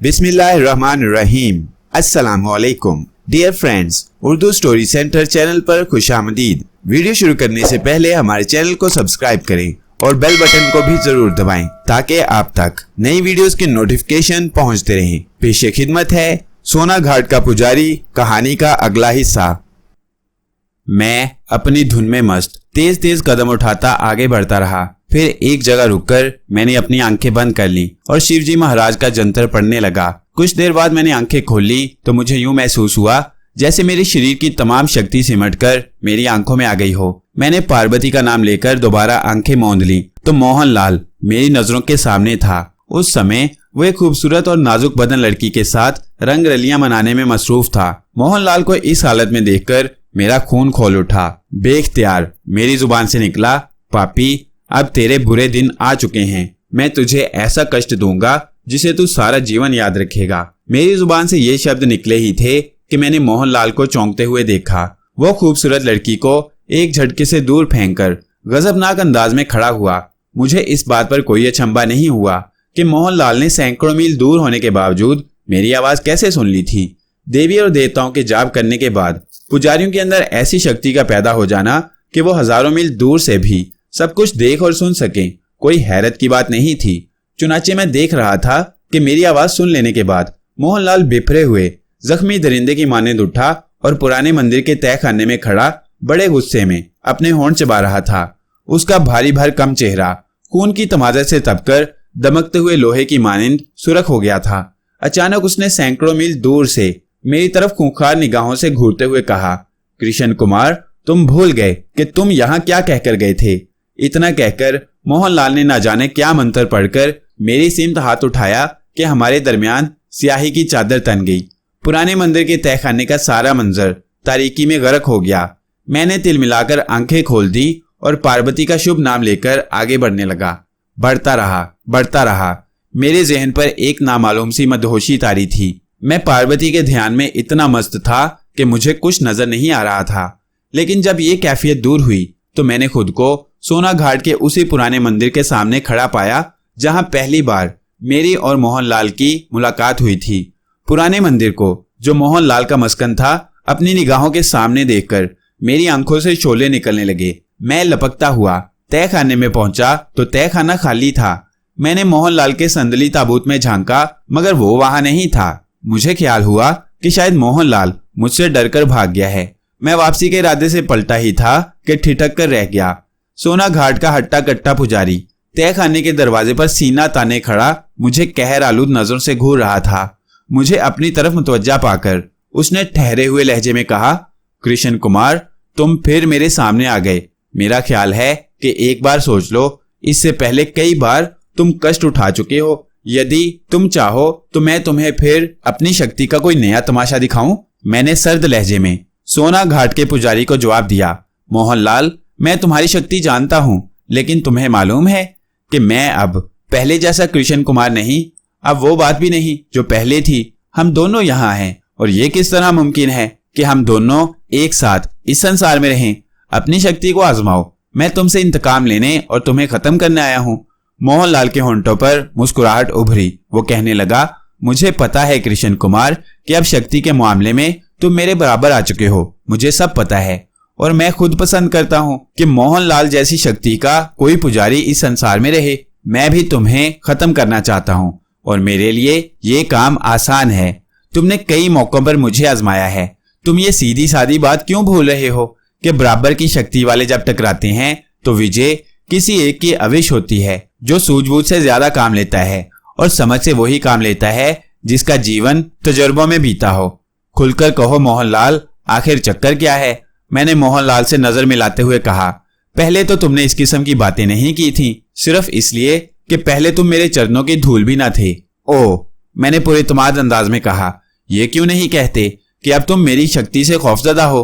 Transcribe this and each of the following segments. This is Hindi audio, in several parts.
बिस्मिल्लाहिर्रहमानिर्रहीम। अस्सलामुअलैकुम dear friends, Urdu story centre channel पर खुशामदीद। वीडियो शुरू करने से पहले हमारे चैनल को सब्सक्राइब करें और बेल बटन को भी जरूर दबाएं ताकि आप तक नई वीडियोस की नोटिफिकेशन पहुंचते रहें। पेश खिदमत है सोना घाट का पुजारी कहानी का अगला हिस्सा। मैं अपनी धुन में मस्त तेज तेज कदम उठाता आगे बढ़ता रहा। फिर एक जगह रुककर मैंने अपनी आंखें बंद कर ली और शिवजी महाराज का जंतर पढ़ने लगा। कुछ देर बाद मैंने आंखें खोल ली तो मुझे यूं महसूस हुआ जैसे मेरे शरीर की तमाम शक्ति सिमटकर मेरी आंखों में आ गई हो। मैंने पार्वती का नाम लेकर दोबारा आंखें मूंद ली तो मोहनलाल मेरी नजरों के सामने था। उस समय वो एक खूबसूरत और नाजुक बदन लड़की के साथ रंग रलियां मनाने में मसरूफ था। मोहनलाल को इस हालत में देखकर मेरा खून खोल उठा। बेख्तियार मेरी जुबान से निकला, पापी अब तेरे बुरे दिन आ चुके हैं। मैं तुझे ऐसा कष्ट दूंगा जिसे तू सारा जीवन याद रखेगा। मेरी जुबान से ये शब्द निकले ही थे कि मैंने मोहनलाल को चौंकते हुए देखा। वो खूबसूरत लड़की को एक झटके से दूर फेंककर गजबनाक अंदाज में खड़ा हुआ। मुझे इस बात पर कोई अचंभा नहीं हुआ कि मोहनलाल ने सैकड़ों मील दूर होने के बावजूद मेरी आवाज कैसे सुन ली थी। देवी और देवताओं के जाप करने के बाद पुजारियों के अंदर ऐसी शक्ति का पैदा हो जाना कि वो हजारों मील दूर से भी सब कुछ देख और सुन सके, कोई हैरत की बात नहीं थी। चुनाचे मैं देख रहा था कि मेरी आवाज सुन लेने के बाद मोहनलाल बिफरे हुए जख्मी दरिंदे की मानंद उठा और पुराने मंदिर के तहखाने में खड़ा बड़े गुस्से में अपने होंठ चबा रहा था। उसका भारी भरकम चेहरा खून की तमाज़त से तपकर दमकते हुए लोहे की मानंद सुरख हो गया था। अचानक उसने सैकड़ों मील दूर से मेरी तरफ खूंखार निगाहों से घूरते हुए कहा, कृष्ण कुमार, तुम भूल गए कि तुम यहाँ क्या कहकर गए थे। इतना कहकर मोहनलाल ने न जाने क्या मंत्र पढ़कर मेरी सिमत हाथ उठाया कि हमारे दरमियान स्याही की चादर तन गई। पुराने मंदिर के तहखाने का सारा मंजर तारीकी में गर्क हो गया। मैंने तिल मिलाकर आंखें खोल दी और पार्वती का शुभ नाम लेकर आगे बढ़ने लगा। बढ़ता रहा। मेरे जहन पर एक नामालूम सी मदहोशी तारी थी। मैं पार्वती के ध्यान में इतना मस्त था कि मुझे कुछ नजर नहीं आ रहा था। लेकिन जब ये कैफियत दूर हुई तो मैंने खुद को सोना घाट के उसी पुराने मंदिर के सामने खड़ा पाया जहां पहली बार मेरी और मोहनलाल की मुलाकात हुई थी। पुराने मंदिर को, जो मोहनलाल का मस्कन था, अपनी निगाहों के सामने देखकर मेरी आंखों से शोले निकलने लगे। मैं लपकता हुआ तहखाने में पहुंचा तो तहखाना खाली था। मैंने मोहनलाल के संदली ताबूत में झांका मगर वो वहां नहीं था। मुझे ख्याल हुआ कि शायद मोहनलाल मुझसे डरकर भाग गया है। मैं वापसी के इरादे से पलटा ही था कि ठिठक कर रह गया। सोना घाट का हट्टा कट्टा पुजारी तहखाने के दरवाजे पर सीना ताने खड़ा मुझे कहर आलूद नजरों से घूर रहा था। मुझे अपनी तरफ मुतवज्जा पाकर उसने ठहरे हुए लहजे में कहा, कृष्ण कुमार, तुम फिर मेरे सामने आ गए। मेरा ख्याल है कि एक बार सोच लो, इससे पहले कई बार तुम कष्ट उठा चुके हो। यदि तुम चाहो तो मैं तुम्हें फिर अपनी शक्ति का कोई नया तमाशा दिखाऊं। मैंने सर्द लहजे में सोना घाट के पुजारी को जवाब दिया, मोहनलाल, मैं तुम्हारी शक्ति जानता हूं, लेकिन तुम्हें मालूम है कि मैं अब पहले जैसा कृष्ण कुमार नहीं। अब वो बात भी नहीं जो पहले थी। हम दोनों यहाँ हैं और ये किस तरह मुमकिन है कि हम दोनों एक साथ इस संसार में रहें। अपनी शक्ति को आजमाओ। मैं तुमसे इंतकाम लेने और तुम्हें खत्म करने आया हूँ। मोहनलाल के होंठों पर मुस्कुराहट उभरी। वो कहने लगा, मुझे पता है कृष्ण कुमार कि अब शक्ति के मामले में तुम मेरे बराबर आ चुके हो। मुझे सब पता है और मैं खुद पसंद करता हूँ कि मोहनलाल जैसी शक्ति का कोई पुजारी इस संसार में रहे। मैं भी तुम्हें खत्म करना चाहता हूँ और मेरे लिए ये काम आसान है। तुमने कई मौकों पर मुझे आजमाया है। तुम ये सीधी सादी बात क्यों भूल रहे हो कि बराबर की शक्ति वाले जब टकराते हैं तो विजय किसी एक की अविश होती है, जो सूझबूझ से ज्यादा काम लेता है और समझ से वही काम लेता है जिसका जीवन तजुर्बों में बीता हो। खुलकर कहो मोहनलाल, आखिर चक्कर क्या है। मैंने मोहनलाल से नजर मिलाते हुए कहा, पहले तो तुमने इस किस्म की बातें नहीं की थी, सिर्फ इसलिए कि पहले तुम मेरे चरणों की धूल भी ना थे। ओह, मैंने पूरे इत्मीनान अंदाज में कहा, ये क्यों नहीं कहते कि अब तुम मेरी शक्ति से खौफजदा हो।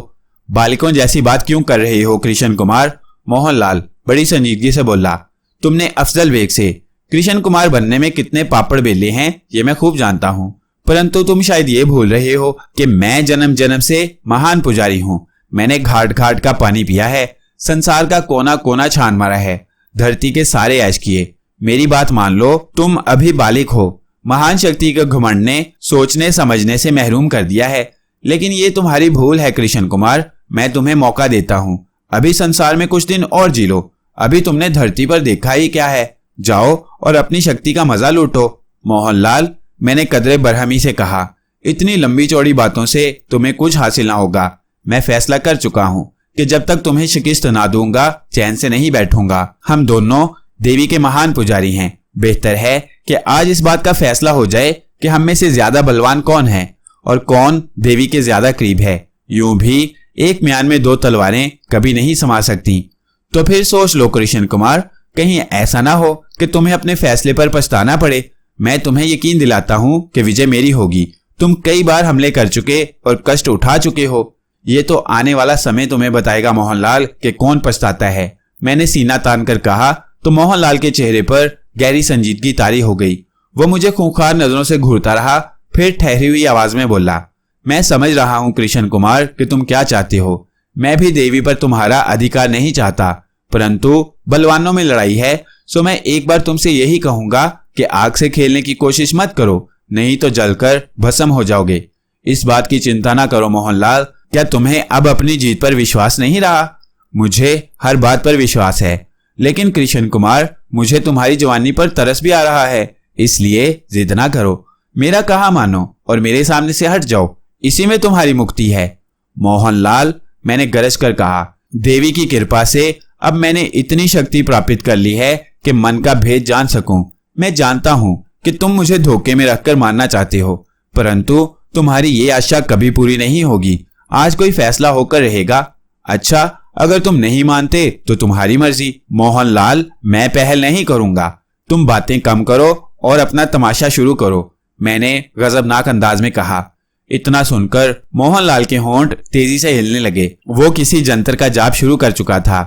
बालिकों जैसी बात क्यों कर रहे हो कृष्ण कुमार। मोहनलाल बड़ी संजीदगी से बोला, तुमने अफजल बेग से कृष्ण कुमार बनने में कितने पापड़ बेले हैं ये मैं खूब जानता हूँ, परंतु तुम शायद ये भूल रहे हो कि मैं जन्म जन्म से महान पुजारी हूँ। मैंने घाट घाट का पानी पिया है, संसार का कोना कोना छान मारा है, धरती के सारे ऐश किए। मेरी बात मान लो, तुम अभी बालिक हो। महान शक्ति के घमंड ने सोचने समझने से महरूम कर दिया है। लेकिन ये तुम्हारी भूल है कृष्ण कुमार। मैं तुम्हें मौका देता हूँ, अभी संसार में कुछ दिन और जी लो। अभी तुमने धरती पर देखा ही क्या है। जाओ और अपनी शक्ति का मजा लूटो। मोहनलाल, मैंने कदरे बरहमी से कहा, इतनी लंबी चौड़ी बातों से तुम्हें कुछ हासिल ना होगा। मैं फैसला कर चुका हूँ कि जब तक तुम्हें शिकस्त ना दूंगा चैन से नहीं बैठूंगा। हम दोनों देवी के महान पुजारी हैं। बेहतर है कि आज इस बात का फैसला हो जाए कि हम में से ज्यादा बलवान कौन है और कौन देवी के ज्यादा करीब है। यूं भी एक म्यान में दो तलवारें कभी नहीं समा सकती। तो फिर सोच लो कृष्ण कुमार, कहीं ऐसा ना हो कि तुम्हें अपने फैसले पर पछताना पड़े। मैं तुम्हें यकीन दिलाता हूं कि विजय मेरी होगी। तुम कई बार हमले कर चुके और कष्ट उठा चुके हो। ये तो आने वाला समय तुम्हें बताएगा मोहनलाल कि कौन पछताता है। मैंने सीना तान कर कहा तो मोहनलाल के चेहरे पर गहरी संजीदगी तारी हो गई। वो मुझे खूंखार नजरों से घूरता रहा, फिर ठहरी हुई आवाज में बोला, मैं समझ रहा हूं कृष्ण कुमार कि तुम क्या चाहते हो। मैं भी देवी पर तुम्हारा अधिकार नहीं चाहता, परंतु बलवानों में लड़ाई है, सो मैं एक बार तुमसे यही कहूंगा कि आग से खेलने की कोशिश मत करो, नहीं तो जलकर भस्म हो जाओगे। इस बात की चिंता ना करो मोहनलाल। क्या तुम्हें अब अपनी जीत पर विश्वास नहीं रहा? मुझे हर बात पर विश्वास है, लेकिन कृष्ण कुमार मुझे तुम्हारी जवानी पर तरस भी आ रहा है। इसलिए जिद ना करो, मेरा कहा मानो और मेरे सामने से हट जाओ। इसी में तुम्हारी मुक्ति है। मोहनलाल, मैंने गरज कर कहा, देवी की कृपा से अब मैंने इतनी शक्ति प्राप्त कर ली है कि मन का भेद जान सकूं। मैं जानता हूं कि तुम मुझे धोखे में रखकर मारना चाहते हो, परंतु तुम्हारी ये आशा कभी पूरी नहीं होगी। आज कोई फैसला होकर रहेगा। अच्छा, अगर तुम नहीं मानते तो तुम्हारी मर्जी। मोहनलाल, मैं पहल नहीं करूंगा। तुम बातें कम करो और अपना तमाशा शुरू करो, मैंने गजबनाक अंदाज में कहा। इतना सुनकर मोहनलाल के होंठ तेजी से हिलने लगे। वो किसी जंतर का जाप शुरू कर चुका था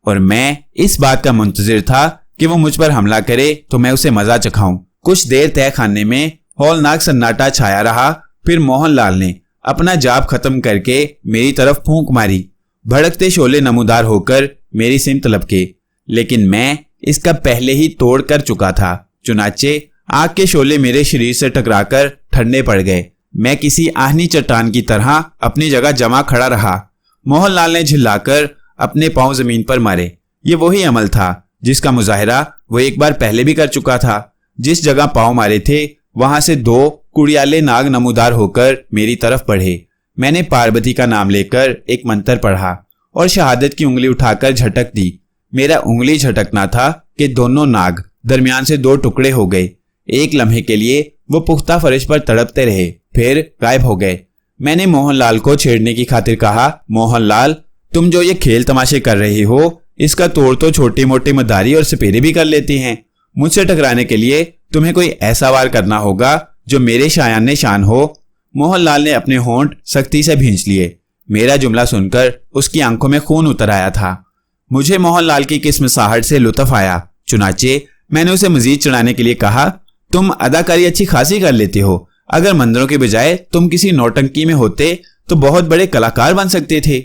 और मैं इस बात का मुंतजिर था कि वो मुझ पर हमला करे तो मैं उसे मजा चखाऊं। कुछ देर तय खाने में हौलनाक सन्नाटा छाया रहा। फिर मोहनलाल ने अपना जाप खत्म करके मेरी तरफ फूंक मारी। भड़कते शोले नमूदार होकर मेरी सिमत लपके, लेकिन मैं इसका पहले ही तोड़ कर चुका था। चुनाचे आग के शोले मेरे शरीर से टकराकर ठंडे पड़ गए। मैं किसी आहनी चट्टान की तरह अपनी जगह जमा खड़ा रहा। मोहनलाल ने झिल्लाकर अपने पांव जमीन पर मारे। ये वही अमल था जिसका मुजाहिरा वो एक बार पहले भी कर चुका था। जिस जगह पांव मारे थे वहां से दो कुड़ियाले नाग नमूदार होकर मेरी तरफ बढ़े। मैंने पार्वती का नाम लेकर एक मंत्र पढ़ा और शहादत की उंगली उठाकर झटक दी। मेरा उंगली झटकना था कि दोनों नाग दरमियान से दो टुकड़े हो गए। एक लम्हे के लिए वो पुख्ता फर्श पर तड़पते रहे, फिर गायब हो गए। मैंने मोहनलाल को छेड़ने की खातिर कहा, मोहनलाल, तुम जो ये खेल तमाशे कर रहे हो, इसका तोड़ तो छोटी मोटी मदारी और सपेरे भी कर लेती हैं। मुझसे टकराने के लिए तुम्हें कोई ऐसा वार करना होगा जो मेरे शायान शान हो। मोहनलाल ने अपने होंठ सख्ती से भींच लिए। मेरा जुमला सुनकर उसकी आंखों में खून उतर आया था। मुझे मोहनलाल की किस्मसाहट से लुत्फ आया। चुनाचे मैंने उसे मजीद चढ़ाने के लिए कहा, तुम अदाकारी अच्छी खासी कर लेते हो। अगर मंदिरों के बजाय तुम किसी नौटंकी में होते तो बहुत बड़े कलाकार बन सकते थे।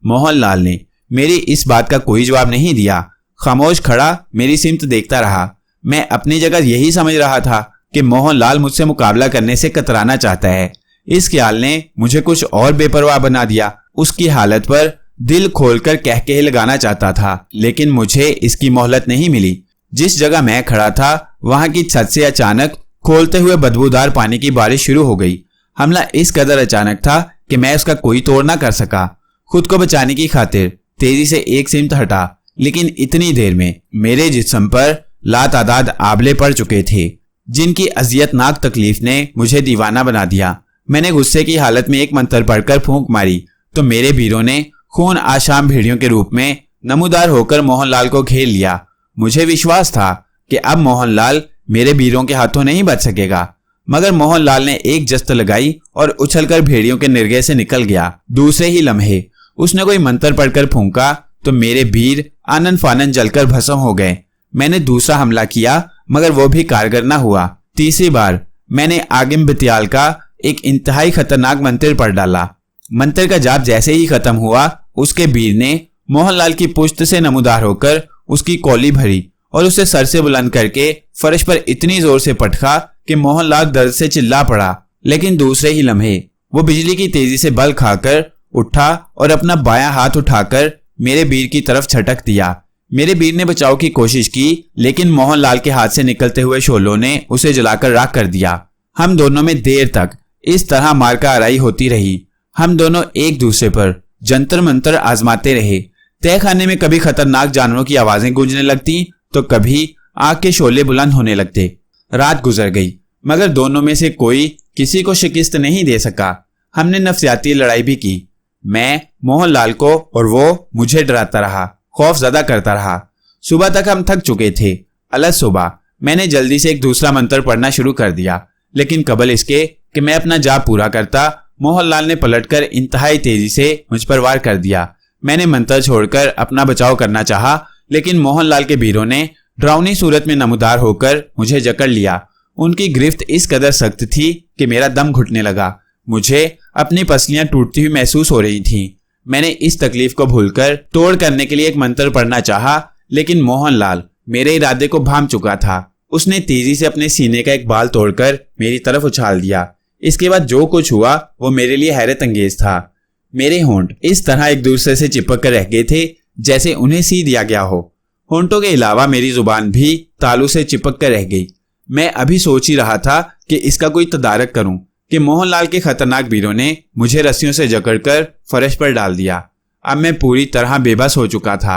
मोहनलाल ने मेरी इस बात का कोई जवाब नहीं दिया। खामोश खड़ा मेरी सिमत देखता रहा। मैं अपनी जगह यही समझ रहा था कि मोहनलाल मुझसे मुकाबला करने से कतराना चाहता है। इस ख्याल ने मुझे कुछ और बेपरवाह बना दिया। उसकी हालत पर दिल खोलकर कहके लगाना चाहता था, लेकिन मुझे इसकी मोहलत नहीं मिली। जिस जगह मैं खड़ा था वहां की छत से अचानक खोलते हुए बदबूदार पानी की बारिश शुरू हो गई। हमला इस कदर अचानक था कि मैं उसका कोई तोड़ ना कर सका। खुद को बचाने की खातिर तेजी से एक सिमत हटा, लेकिन इतनी देर में मेरे जिस्म पर लातादाद आबले पड़ चुके थे, जिनकी अजियतनाक तकलीफ ने मुझे दीवाना बना दिया। मैंने गुस्से की हालत में एक मंत्र पढ़कर फूंक मारी तो मेरे वीरों ने खून आशाम भेड़ियों के रूप में नमूदार होकर मोहनलाल को घेर लिया। मुझे विश्वास था कि अब मोहनलाल मेरे वीरों के हाथों नहीं बच सकेगा, मगर मोहनलाल ने एक जस्त लगाई और उछलकर भेड़ियों के निर्गय से निकल गया। दूसरे ही लम्हे उसने कोई मंत्र पढ़कर फूंका तो मेरे वीर आनन फानन जलकर भस्म हो गए। मैंने दूसरा हमला किया मगर वो भी कारगर न हुआ। तीसरी बार मैंने आगिम बित्याल का एक इंतहाई खतरनाक मंत्र पढ़ डाला। मंत्र का जाप जैसे ही खत्म हुआ, उसके वीर ने मोहनलाल की पुश्त से नमूदार होकर उसकी कौली भरी और उसे सर से बुलंद करके फर्श पर इतनी जोर से पटका कि मोहनलाल दर्द से चिल्ला पड़ा, लेकिन दूसरे ही लम्हे वो बिजली की तेजी से बल खाकर उठा और अपना बायां हाथ उठाकर मेरे बीर की तरफ छटक दिया। मेरे बीर ने बचाव की कोशिश की, लेकिन मोहनलाल के हाथ से निकलते हुए शोलों ने उसे जलाकर राख कर दिया। हम दोनों में देर तक इस तरह मारका आराई होती रही। हम दोनों एक दूसरे पर जंतर मंतर आजमाते रहे। तहखाने में कभी खतरनाक जानवरों की आवाजें गूंजने लगती तो कभी आग के शोले बुलंद होने लगते। रात गुजर गई, मगर दोनों में से कोई किसी को शिकस्त नहीं दे सका। हमने नफ्सियाती लड़ाई भी की। मैं मोहनलाल को और वो मुझे डराता रहा, खौफजदा करता रहा। सुबह तक हम थक चुके थे। अलग सुबह मैंने जल्दी से एक दूसरा मंत्र पढ़ना शुरू कर दिया, लेकिन कबल इसके कि मैं अपना जाप पूरा करता, मोहनलाल ने पलटकर इंतहाई तेजी से मुझ पर वार कर दिया। मैंने मंत्र छोड़कर अपना बचाव करना चाहा, लेकिन मोहनलाल के बीरों ने डरावनी सूरत में नमूदार होकर मुझे जकड़ लिया। उनकी गिरफ्त इस कदर सख्त थी कि मेरा दम घुटने लगा। मुझे अपनी पसलियां टूटती हुई महसूस हो रही थीं। मैंने इस तकलीफ को भूलकर तोड़ करने के लिए एक मंत्र पढ़ना चाहा, लेकिन मोहनलाल मेरे इरादे को भांप चुका था। उसने तेजी से अपने सीने का एक बाल तोड़कर मेरी तरफ उछाल दिया। इसके बाद जो कुछ हुआ वो मेरे लिए हैरत अंगेज था। मेरे होंठ इस तरह एक दूसरे से चिपक कर रह गए थे जैसे उन्हें सी दिया गया हो। होंठों के अलावा मेरी जुबान भी तालू से चिपक कर रह गई। मैं अभी सोच ही रहा था कि इसका कोई तदारक करूं कि मोहनलाल के खतरनाक बीरों ने मुझे रस्सियों से जकड़कर फर्श पर डाल दिया। अब मैं पूरी तरह बेबस हो चुका था।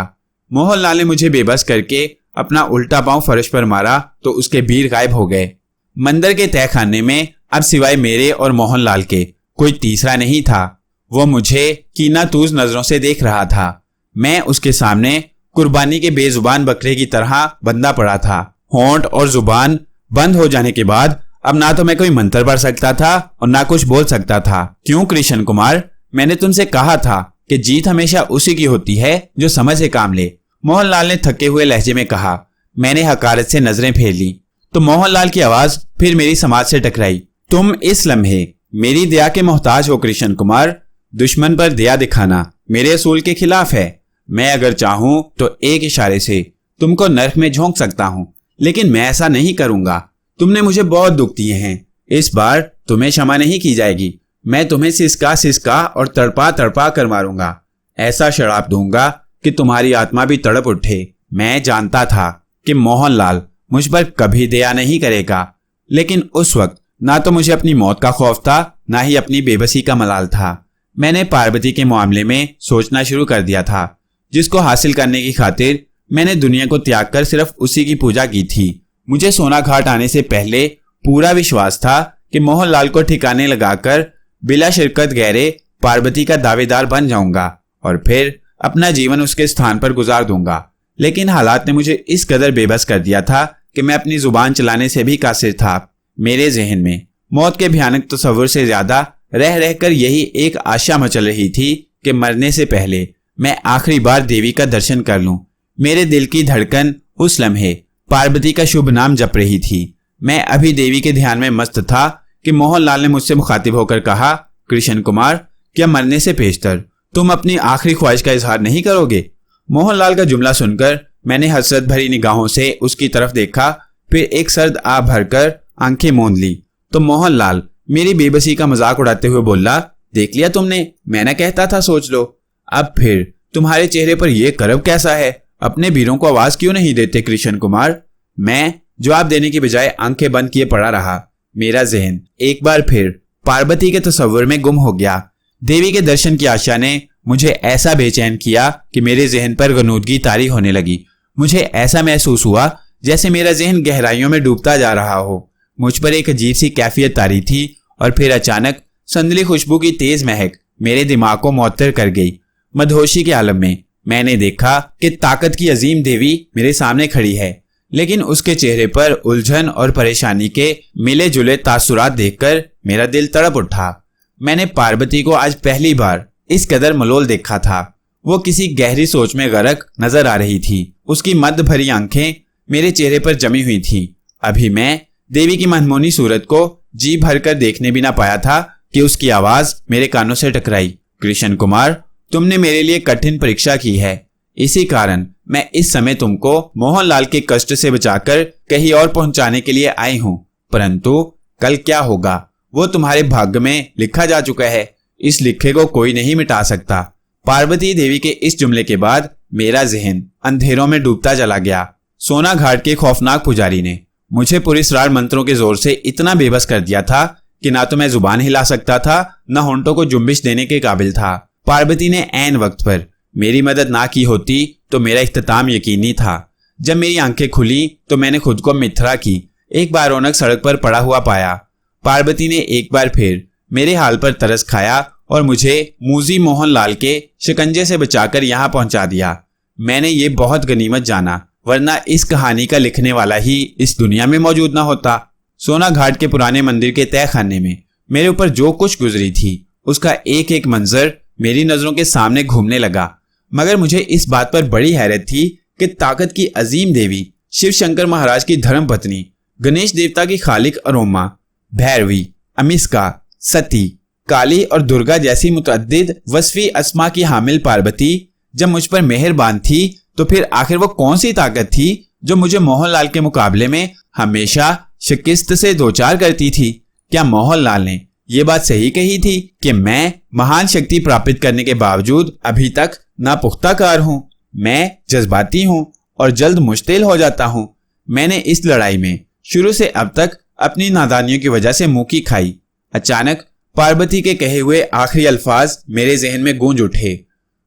मोहनलाल ने मुझे बेबस करके अपना उल्टा पांव फर्श पर मारा तो उसके बीर गायब हो गए। मंदिर के तहखाने में अब सिवाय मेरे और मोहनलाल के कोई तीसरा नहीं था। वो मुझे कीनातूज नजरों से देख रहा था। मैं उसके सामने कुर्बानी के बेजुबान बकरे की तरह बंधा पड़ा था। होंठ और जुबान बंद हो जाने के बाद अब ना तो मैं कोई मंत्र पढ़ सकता था और ना कुछ बोल सकता था। क्यों कृष्ण कुमार, मैंने तुमसे कहा था कि जीत हमेशा उसी की होती है जो समझ से काम ले। मोहनलाल ने थके हुए लहजे में कहा। मैंने हकारत से नजरें फेर ली तो मोहनलाल की आवाज फिर मेरी समाज से टकराई। तुम इस लम्हे मेरी दया के मोहताज हो कृष्ण कुमार। दुश्मन पर दया दिखाना मेरे असूल के खिलाफ है। मैं अगर चाहूं तो एक इशारे से तुमको नरक में झोंक सकता हूं, लेकिन मैं ऐसा नहीं करूंगा। तुमने मुझे बहुत दुख दिए हैं, इस बार तुम्हें क्षमा नहीं की जाएगी। मैं तुम्हें सिसका सिसका और तड़पा तड़पा कर मारूंगा। ऐसा शराब दूंगा कि तुम्हारी आत्मा भी तड़प उठे। मैं जानता था कि मोहनलाल मुझ पर कभी दया नहीं करेगा, लेकिन उस वक्त ना तो मुझे अपनी मौत का खौफ था, ना ही अपनी बेबसी का मलाल था। मैंने पार्वती के मामले में सोचना शुरू कर दिया था, जिसको हासिल करने की खातिर मैंने दुनिया को त्याग कर सिर्फ उसी की पूजा की थी। मुझे सोना घाट आने से पहले पूरा विश्वास था कि मोहनलाल को ठिकाने लगाकर बिला शिरकत गहरे पार्वती का दावेदार बन जाऊंगा और फिर अपना जीवन उसके स्थान पर गुजार दूंगा। लेकिन हालात ने मुझे इस कदर बेबस कर दिया था कि मैं अपनी जुबान चलाने से भी कासिर था। मेरे जहन में मौत के भयानक तस्वुर से ज्यादा रह रहकर यही एक आशा मचल रही थी कि मरने से पहले मैं आखिरी बार देवी का दर्शन कर लूं। मेरे दिल की धड़कन उस लम्हे पार्वती का शुभ नाम जप रही थी। मैं अभी देवी के ध्यान में मस्त था कि मोहनलाल ने मुझसे मुखातिब होकर कहा, कृष्ण कुमार, क्या मरने से पेशतर तुम अपनी आखिरी ख्वाहिश का इजहार नहीं करोगे? मोहनलाल का जुमला सुनकर मैंने हसरत भरी निगाहों से उसकी तरफ देखा, फिर एक सर्द आ भरकर आंखें मूंद ली तो मोहनलाल मेरी बेबसी का मजाक उड़ाते हुए बोला, देख लिया तुमने, मैं ना कहता था सोच लो। अब फिर तुम्हारे चेहरे पर यह करब कैसा है? अपने वीरों को आवाज क्यों नहीं देते कृष्ण कुमार? मैं जवाब देने की बजाय आंखें बंद किए पड़ा रहा। मेरा जहन एक बार फिर पार्वती के तस्वर में गुम हो गया। देवी के दर्शन की आशा ने मुझे ऐसा बेचैन किया कि मेरे जहन पर गनूदगी तारी होने लगी। मुझे ऐसा महसूस हुआ जैसे मेरा जहन गहराइयों में डूबता जा रहा हो। मुझ पर एक अजीब सी कैफियत तारी थी और फिर अचानक संदली खुशबू की तेज महक मेरे दिमाग को मुअत्तर कर गई। मदहोशी के आलम में मैंने देखा कि ताकत की अजीम देवी मेरे सामने खड़ी है, लेकिन उसके चेहरे पर उलझन और परेशानी के मिले जुले तासुरात देखकर मेरा दिल तड़प उठा। मैंने पार्वती को आज पहली बार इस कदर मलोल देखा था। वो किसी गहरी सोच में गर्क नजर आ रही थी। उसकी मद भरी आंखें मेरे चेहरे पर जमी हुई थी। अभी मैं देवी की मनमोहनी सूरत को जी भरकर देखने भी ना पाया था कि उसकी आवाज मेरे कानों से टकराई। कृष्ण कुमार, तुमने मेरे लिए कठिन परीक्षा की है, इसी कारण मैं इस समय तुमको मोहनलाल के कष्ट से बचाकर कहीं और पहुंचाने के लिए आई हूँ। परंतु कल क्या होगा वो तुम्हारे भाग्य में लिखा जा चुका है, इस लिखे को कोई नहीं मिटा सकता। पार्वती देवी के इस जुमले के बाद मेरा जहन अंधेरों में डूबता चला गया। सोना घाट के खौफनाक पुजारी ने मुझे पुरस्कार मंत्रों के जोर से इतना बेबस कर दिया था कि ना तो मैं जुबान हिला सकता था, न होंठों को जुम्बिश देने के काबिल था। पार्वती ने ऐन वक्त पर मेरी मदद ना की होती तो मेरा इख्तिताम यकीनी था। जब मेरी आंखें खुली तो मैंने खुद को मिथरा की एक बार रौनक सड़क पर पड़ा हुआ पाया। पार्वती ने एक बार फिर मेरे हाल पर तरस खाया और मुझे मूजी मोहन लाल के शिकंजे से बचाकर यहाँ पहुंचा दिया। मैंने ये बहुत गनीमत जाना, वरना इस कहानी का लिखने वाला ही इस दुनिया में मौजूद ना होता। सोना घाट के पुराने मंदिर के तहखाने में मेरे ऊपर जो कुछ गुजरी थी उसका एक एक मंजर मेरी नजरों के सामने घूमने लगा। मगर मुझे इस बात पर बड़ी हैरत थी कि ताकत की अजीम देवी शिव शंकर महाराज की धर्म पत्नी, गणेश देवता की खालिक अरोमा, भैरवी, अमिस्का, सती, काली और दुर्गा जैसी मुतअद्दिद वस्फी अस्मा की हामिल पार्वती जब मुझ पर मेहरबान थी तो फिर आखिर वो कौन सी ताकत थी जो मुझे मोहनलाल के मुकाबले में हमेशा शिकस्त से दो चार करती थी? क्या मोहनलाल ने ये बात सही कही थी कि मैं महान शक्ति प्राप्त करने के बावजूद अभी तक नापुख्ताकार हूँ? मैं जज्बाती हूँ और जल्द मुश्तिल हो जाता हूँ। मैंने इस लड़ाई में शुरू से अब तक अपनी नादानियों की वजह से मुंह की खाई। अचानक पार्वती के कहे हुए आखिरी अल्फाज मेरे जहन में गूंज उठे,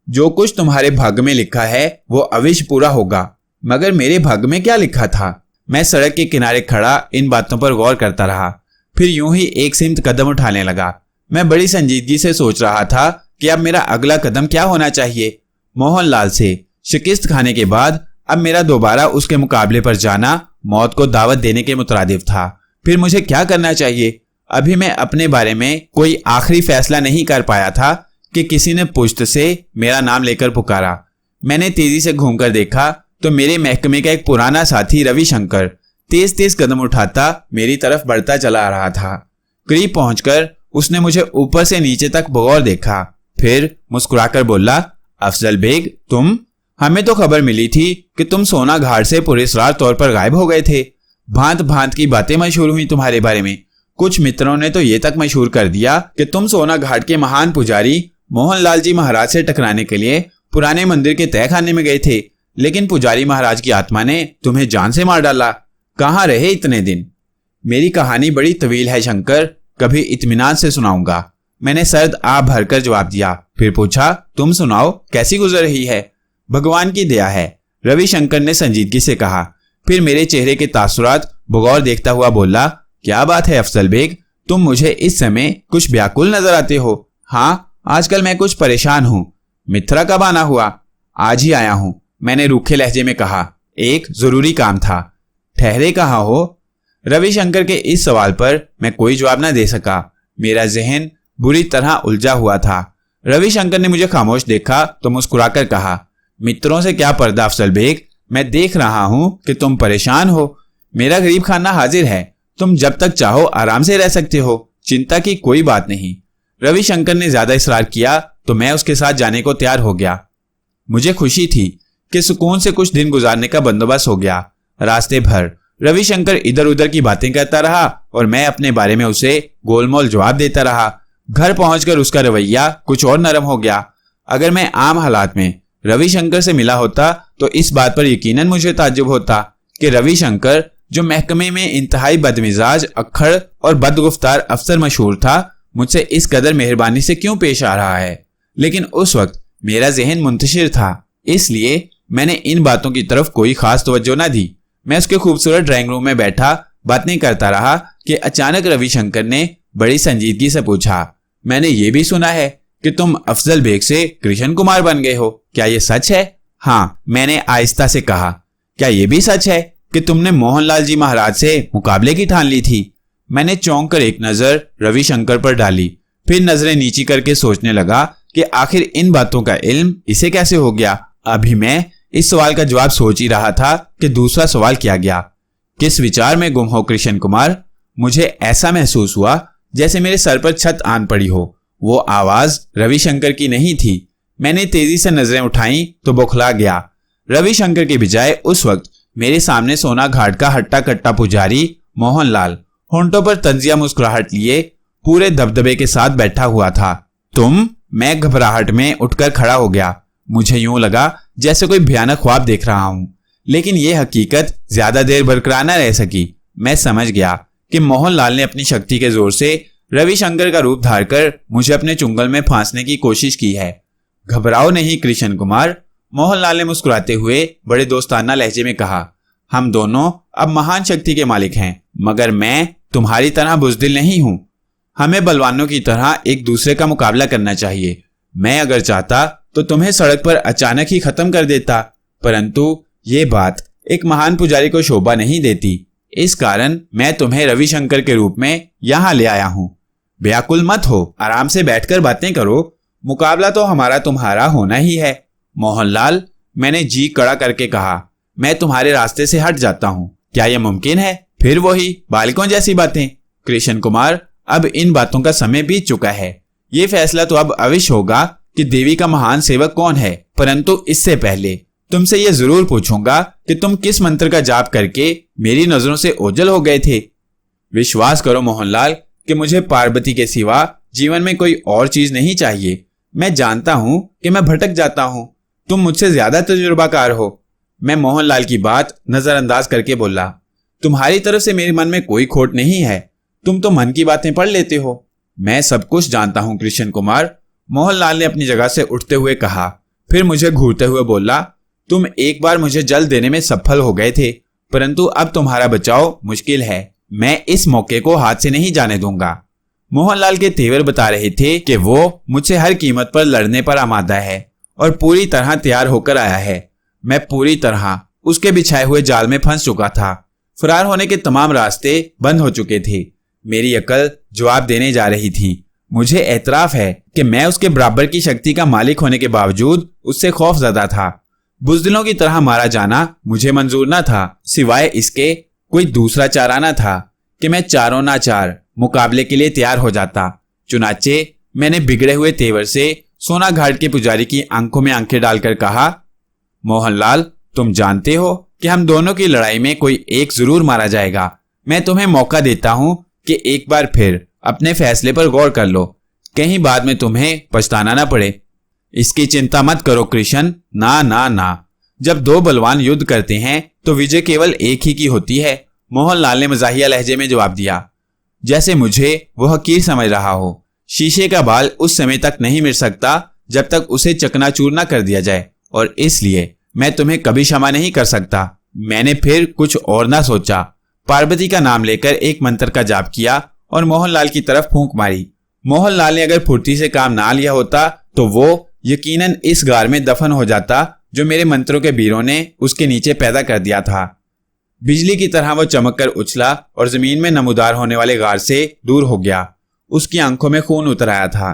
जो कुछ तुम्हारे भाग्य में लिखा है वो अवश्य पूरा होगा। मगर मेरे भाग्य में क्या लिखा था? मैं सड़क के किनारे खड़ा इन बातों पर गौर करता रहा, फिर यूं ही एक सिमत कदम उठाने लगा। मैं बड़ी संजीदगी से सोच रहा था कि अब मेरा अगला कदम क्या होना चाहिए। मोहनलाल से शिकस्त खाने के बाद अब मेरा दोबारा उसके मुकाबले पर जाना मौत को दावत देने के मुतरादिफ था। फिर मुझे क्या करना चाहिए? अभी मैं अपने बारे में कोई आखिरी फैसला नहीं कर पाया था कि किसी ने पुश्त से मेरा नाम लेकर पुकारा। मैंने तेजी से घूमकर देखा तो मेरे महकमे का एक पुराना साथी रविशंकर तेज तेज कदम उठाता मेरी तरफ बढ़ता चला आ रहा था। करीब पहुंचकर उसने मुझे ऊपर से नीचे तक बगौर देखा, फिर मुस्कुराकर बोला, अफजल बेग तुम? हमें तो खबर मिली थी कि तुम सोना घाट से पुरस्कार तौर पर गायब हो गए थे। भांत भांत की बातें मशहूर हुई तुम्हारे बारे में। कुछ मित्रों ने तो ये तक मशहूर कर दिया कि तुम सोना घाट के महान पुजारी मोहनलाल जी महाराज से टकराने के लिए पुराने मंदिर के तहखाने में गए थे, लेकिन पुजारी महाराज की आत्मा ने तुम्हें जान से मार डाला। कहाँ रहे इतने दिन? मेरी कहानी बड़ी तवील है शंकर, कभी इत्मीनान से सुनाऊंगा। मैंने सर्द आह भरकर जवाब दिया। फिर पूछा, तुम सुनाओ, कैसी गुजर रही है? भगवान की दया है, रविशंकर ने संजीदगी से कहा। फिर मेरे चेहरे के तासुरात बगौर देखता हुआ बोला, क्या बात है अफजल बेग, तुम मुझे इस समय कुछ व्याकुल नजर आते हो। हाँ, आजकल मैं कुछ परेशान हूँ। मिथरा कब आना हुआ? आज ही आया हूँ, मैंने रूखे लहजे में कहा। एक जरूरी काम था। ठहरे कहाँ हो? रविशंकर के इस सवाल पर मैं कोई जवाब न दे सका। मेरा जहन बुरी तरह उलझा हुआ था। रविशंकर ने मुझे खामोश देखा तो मुस्कुराकर कहा, मित्रों से क्या पर्दा अफजल बेग, मैं देख रहा हूं कि तुम परेशान हो। मेरा गरीब खाना हाजिर है, तुम जब तक चाहो आराम से रह सकते हो, चिंता की कोई बात नहीं। रविशंकर ने ज्यादा इसरार किया तो मैं उसके साथ जाने को तैयार हो गया। मुझे खुशी थी कि सुकून से कुछ दिन गुजारने का बंदोबस्त हो गया। रास्ते भर रविशंकर इधर उधर की बातें करता रहा और मैं अपने बारे में उसे गोलमोल जवाब देता रहा। घर पहुंचकर उसका रवैया कुछ और नरम हो गया। अगर मैं आम हालात में रविशंकर से मिला होता तो इस बात पर यकीनन मुझे ताज्जुब होता कि रविशंकर, जो महकमे में इंतहाई बदमिजाज, अक्खड़ और बदगुफ्तार अफसर मशहूर था, मुझसे इस कदर मेहरबानी से क्यों पेश आ रहा है। लेकिन उस वक्त मेरा जहन मुंतशिर था, इसलिए मैंने इन बातों की तरफ कोई खास तवज्जो न दी। मैं उसके खूबसूरत ड्राइंग रूम में बैठा बातें करता रहा कि अचानक रविशंकर ने बड़ी संजीदगी से पूछा, मैंने ये भी सुना है कि तुम अफजल बेग से कृष्ण कुमार बन गए हो, क्या ये सच है? हाँ, मैंने आहिस्ता से कहा। क्या ये भी सच है कि तुमने मोहनलाल जी महाराज से मुकाबले की ठान ली थी? मैंने चौंक कर एक नजर रविशंकर पर डाली, फिर नजरें नीची करके सोचने लगा कि आखिर इन बातों का इल्म इसे कैसे हो गया। अभी मैं इस सवाल का जवाब सोच ही रहा था कि दूसरा सवाल किया गया, किस विचार में गुम हो कृष्ण कुमार? मुझे ऐसा महसूस हुआ जैसे मेरे सर पर छत आन पड़ी हो। वो आवाज रविशंकर की नहीं थी। मैंने तेजी से नजरें उठाई तो बौखला गया। रविशंकर के बजाय उस वक्त मेरे सामने सोना घाट का हट्टा कट्टा पुजारी मोहनलाल होंठों पर तंजिया मुस्कुराहट लिए पूरे दबदबे के साथ बैठा हुआ था। तुम? मैं घबराहट में उठकर खड़ा हो गया। मुझे यूं लगा जैसे कोई भयानक ख्वाब देख रहा हूं, लेकिन यह हकीकत ज्यादा देर बरकरार न रह सकी। मैं समझ गया कि मोहनलाल ने अपनी शक्ति के जोर से रविशंकर का रूप धारकर मुझे अपने चुंगल में फांसने की कोशिश की है। घबराओ नहीं कृष्ण कुमार, मोहनलाल ने मुस्कुराते हुए बड़े दोस्ताना लहजे में कहा। हम दोनों अब महान शक्ति के मालिक हैं, मगर मैं तुम्हारी तरह बुज़दिल नहीं हूं। हमें बलवानों की तरह एक दूसरे का मुकाबला करना चाहिए। मैं अगर चाहता तो तुम्हें सड़क पर अचानक ही खत्म कर देता, परंतु ये बात एक महान पुजारी को शोभा नहीं देती। इस कारण मैं तुम्हें रविशंकर के रूप में यहाँ ले आया हूँ। व्याकुल मत हो, आराम से बैठकर बातें करो। मुकाबला तो हमारा तुम्हारा होना ही है। मोहनलाल, मैंने जी कड़ा करके कहा, मैं तुम्हारे रास्ते से हट जाता हूँ। क्या यह मुमकिन है? फिर वही बालिकों जैसी बातें। कृष्ण कुमार, अब इन बातों का समय बीत चुका है। ये फैसला तो अब अवश्य होगा कि देवी का महान सेवक कौन है, परंतु इससे पहले तुमसे यह जरूर पूछूंगा कि तुम किस मंत्र का जाप करके मेरी नजरों से ओझल हो गए थे। विश्वास करो मोहनलाल कि मुझे पार्वती के सिवा जीवन में कोई और चीज नहीं चाहिए। मैं जानता हूं कि मैं भटक जाता हूं। तुम मुझसे ज्यादा तजुर्बाकार हो। मैं मोहनलाल की बात नजरअंदाज करके बोला, तुम्हारी तरफ से मेरे मन में कोई खोट नहीं है। तुम तो मन की बातें पढ़ लेते हो। मैं सब कुछ जानता हूं कृष्ण कुमार, मोहनलाल ने अपनी जगह से उठते हुए कहा। फिर मुझे घूरते हुए बोला, तुम एक बार मुझे जल देने में सफल हो गए थे, परंतु अब तुम्हारा बचाव मुश्किल है। मैं इस मौके को हाथ से नहीं जाने दूंगा। मोहनलाल के तेवर बता रहे थे कि वो मुझसे हर कीमत पर लड़ने पर आमादा है और पूरी तरह तैयार होकर आया है। मैं पूरी तरह उसके बिछाए हुए जाल में फंस चुका था। फरार होने के तमाम रास्ते बंद हो चुके थे। मेरी अकल जवाब देने जा रही थी। मुझे एतराफ है कि मैं उसके बराबर की शक्ति का मालिक होने के बावजूद उससे खौफजदा था। बुज़दिलों की तरह मारा जाना मुझे मंजूर न था। सिवाय इसके कोई दूसरा चारा न था कि मैं चारों नाचार मुकाबले के लिए तैयार हो जाता। चुनाचे मैंने बिगड़े हुए तेवर से सोना घाट के पुजारी की आंखों में आंखें डालकर कहा, मोहनलाल, तुम जानते हो कि हम दोनों की लड़ाई में कोई एक जरूर मारा जाएगा। मैं तुम्हें मौका देता हूं कि एक बार फिर अपने फैसले पर गौर कर लो, कहीं बाद में तुम्हें पछताना ना पड़े। इसकी चिंता मत करो कृष्ण। ना ना ना, जब दो बलवान युद्ध करते हैं तो विजय केवल एक ही की होती है, मोहनलाल ने मजाहिया लहजे में जवाब दिया, जैसे मुझे वो हकीर समझ रहा हो। शीशे का बाल उस समय तक नहीं मिट सकता जब तक उसे चकनाचूर न कर दिया जाए, और इसलिए मैं तुम्हें कभी क्षमा नहीं कर सकता। मैंने फिर कुछ और ना सोचा। पार्वती का नाम लेकर एक मंत्र का जाप किया और मोहनलाल की तरफ फूंक मारी। मोहनलाल ने अगर फुर्ती से काम ना लिया होता तो वो यकीनन इस गार में दफन हो जाता जो मेरे मंत्रों के बीरों ने उसके नीचे पैदा कर दिया था। बिजली की तरह वो चमककर उछला और जमीन में नमूदार होने वाले गार से दूर हो गया। उसकी आंखों में खून उतर आया था।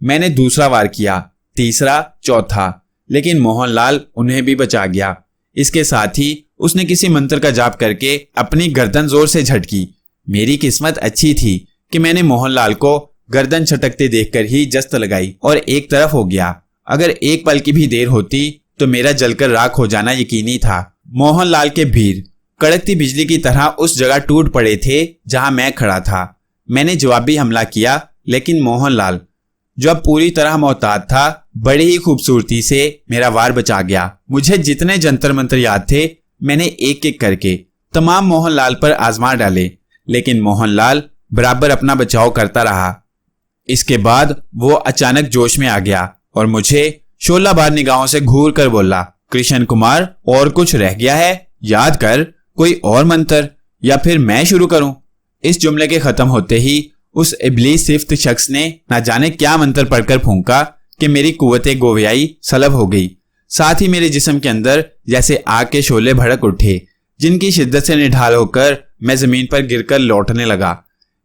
मैंने दूसरा वार किया, तीसरा, चौथा, लेकिन मोहनलाल उन्हें भी बचा गया। इसके साथ ही उसने किसी मंत्र का जाप करके अपनी गर्दन जोर से झटकी। मेरी किस्मत अच्छी थी कि मैंने मोहनलाल को गर्दन छटकते देखकर ही जस्त लगाई और एक तरफ हो गया। अगर एक पल की भी देर होती तो मेरा जलकर राख हो जाना यकीनी था। मोहनलाल के भीड़ कड़कती बिजली की तरह उस जगह टूट पड़े थे जहां मैं खड़ा था। मैंने जवाबी हमला किया, लेकिन मोहनलाल जो अब पूरी तरह मोहतात था, बड़ी ही खूबसूरती से मेरा वार बचा गया। मुझे जितने जंतर मंत्र याद थे मैंने एक एक करके तमाम मोहनलाल पर आजमा डाले, लेकिन मोहनलाल बराबर अपना बचाव करता रहा। इसके बाद वो अचानक जोश में आ गया और मुझे शोला बार निगाहों से घूर कर बोला, कृष्ण कुमार, और कुछ रह गया है? याद कर, कोई और मंत्र, या फिर मैं शुरू करूं? इस जुमले के खत्म होते ही उस इब्लीस सिफ्त शख्स ने ना जाने क्या मंत्र पढ़कर फूंका कि मेरी कुव्वते गोवियाई सलब हो गई। साथ ही मेरे जिस्म के अंदर जैसे आग के शोले भड़क उठे, जिनकी शिद्दत से निढाल होकर मैं जमीन पर गिरकर लौटने लगा।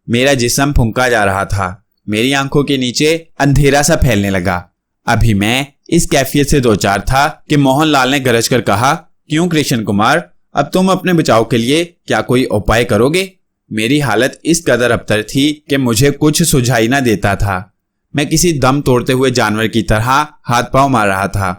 मेरा जिस्म फूंका जा रहा था। मेरी आंखों के नीचे अंधेरा सा फैलने लगा। अभी मैं इस कैफियत से दो चार था कि मोहनलाल ने गरज कर कहा, क्यों कृष्ण कुमार, अब तुम अपने बचाव के लिए क्या कोई उपाय करोगे? मेरी हालत इस कदर अबतर थी कि मुझे कुछ सुझाई ना देता था। मैं किसी दम तोड़ते हुए जानवर की तरह हाथ पांव मार रहा था।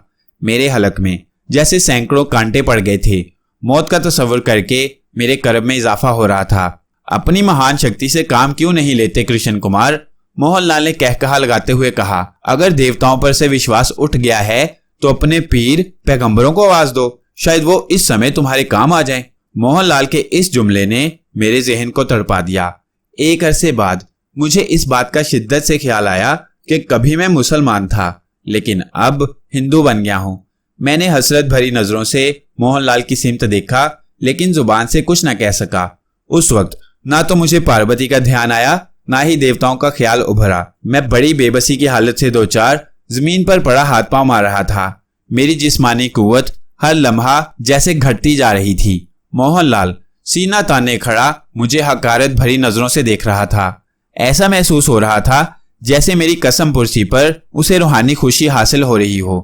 मेरे हलक में जैसे सैकड़ों कांटे पड़ गए थे। मौत का तस्वर करके मेरे कर्ब में इजाफा हो रहा था। अपनी महान शक्ति से काम क्यों नहीं लेते कृष्ण कुमार? मोहनलाल ने कहकहा लगाते हुए कहा। अगर देवताओं पर से विश्वास उठ गया है तो अपने पीर पैगंबरों को आवाज दो, शायद वो इस समय तुम्हारे काम आ जाएं। मोहनलाल के इस जुमले ने मेरे जहन को तड़पा दिया। एक अरसे बाद मुझे इस बात का शिद्दत से ख्याल आया कि कभी मैं मुसलमान था लेकिन अब हिंदू बन गया हूँ। मैंने हसरत भरी नजरों से मोहनलाल की सिमत देखा लेकिन जुबान से कुछ न कह सका। उस वक्त ना तो मुझे पार्वती का ध्यान आया ना ही देवताओं का ख्याल उभरा। मैं बड़ी बेबसी की हालत से दो चार जमीन पर पड़ा हाथ पांव मार रहा था। मेरी जिस्मानी कुव्वत हर लम्हा जैसे घटती जा रही थी। मोहनलाल सीना ताने खड़ा मुझे हकारत भरी नजरों से देख रहा था। ऐसा महसूस हो रहा था जैसे मेरी कसम पुरसी पर उसे रूहानी खुशी हासिल हो रही हो।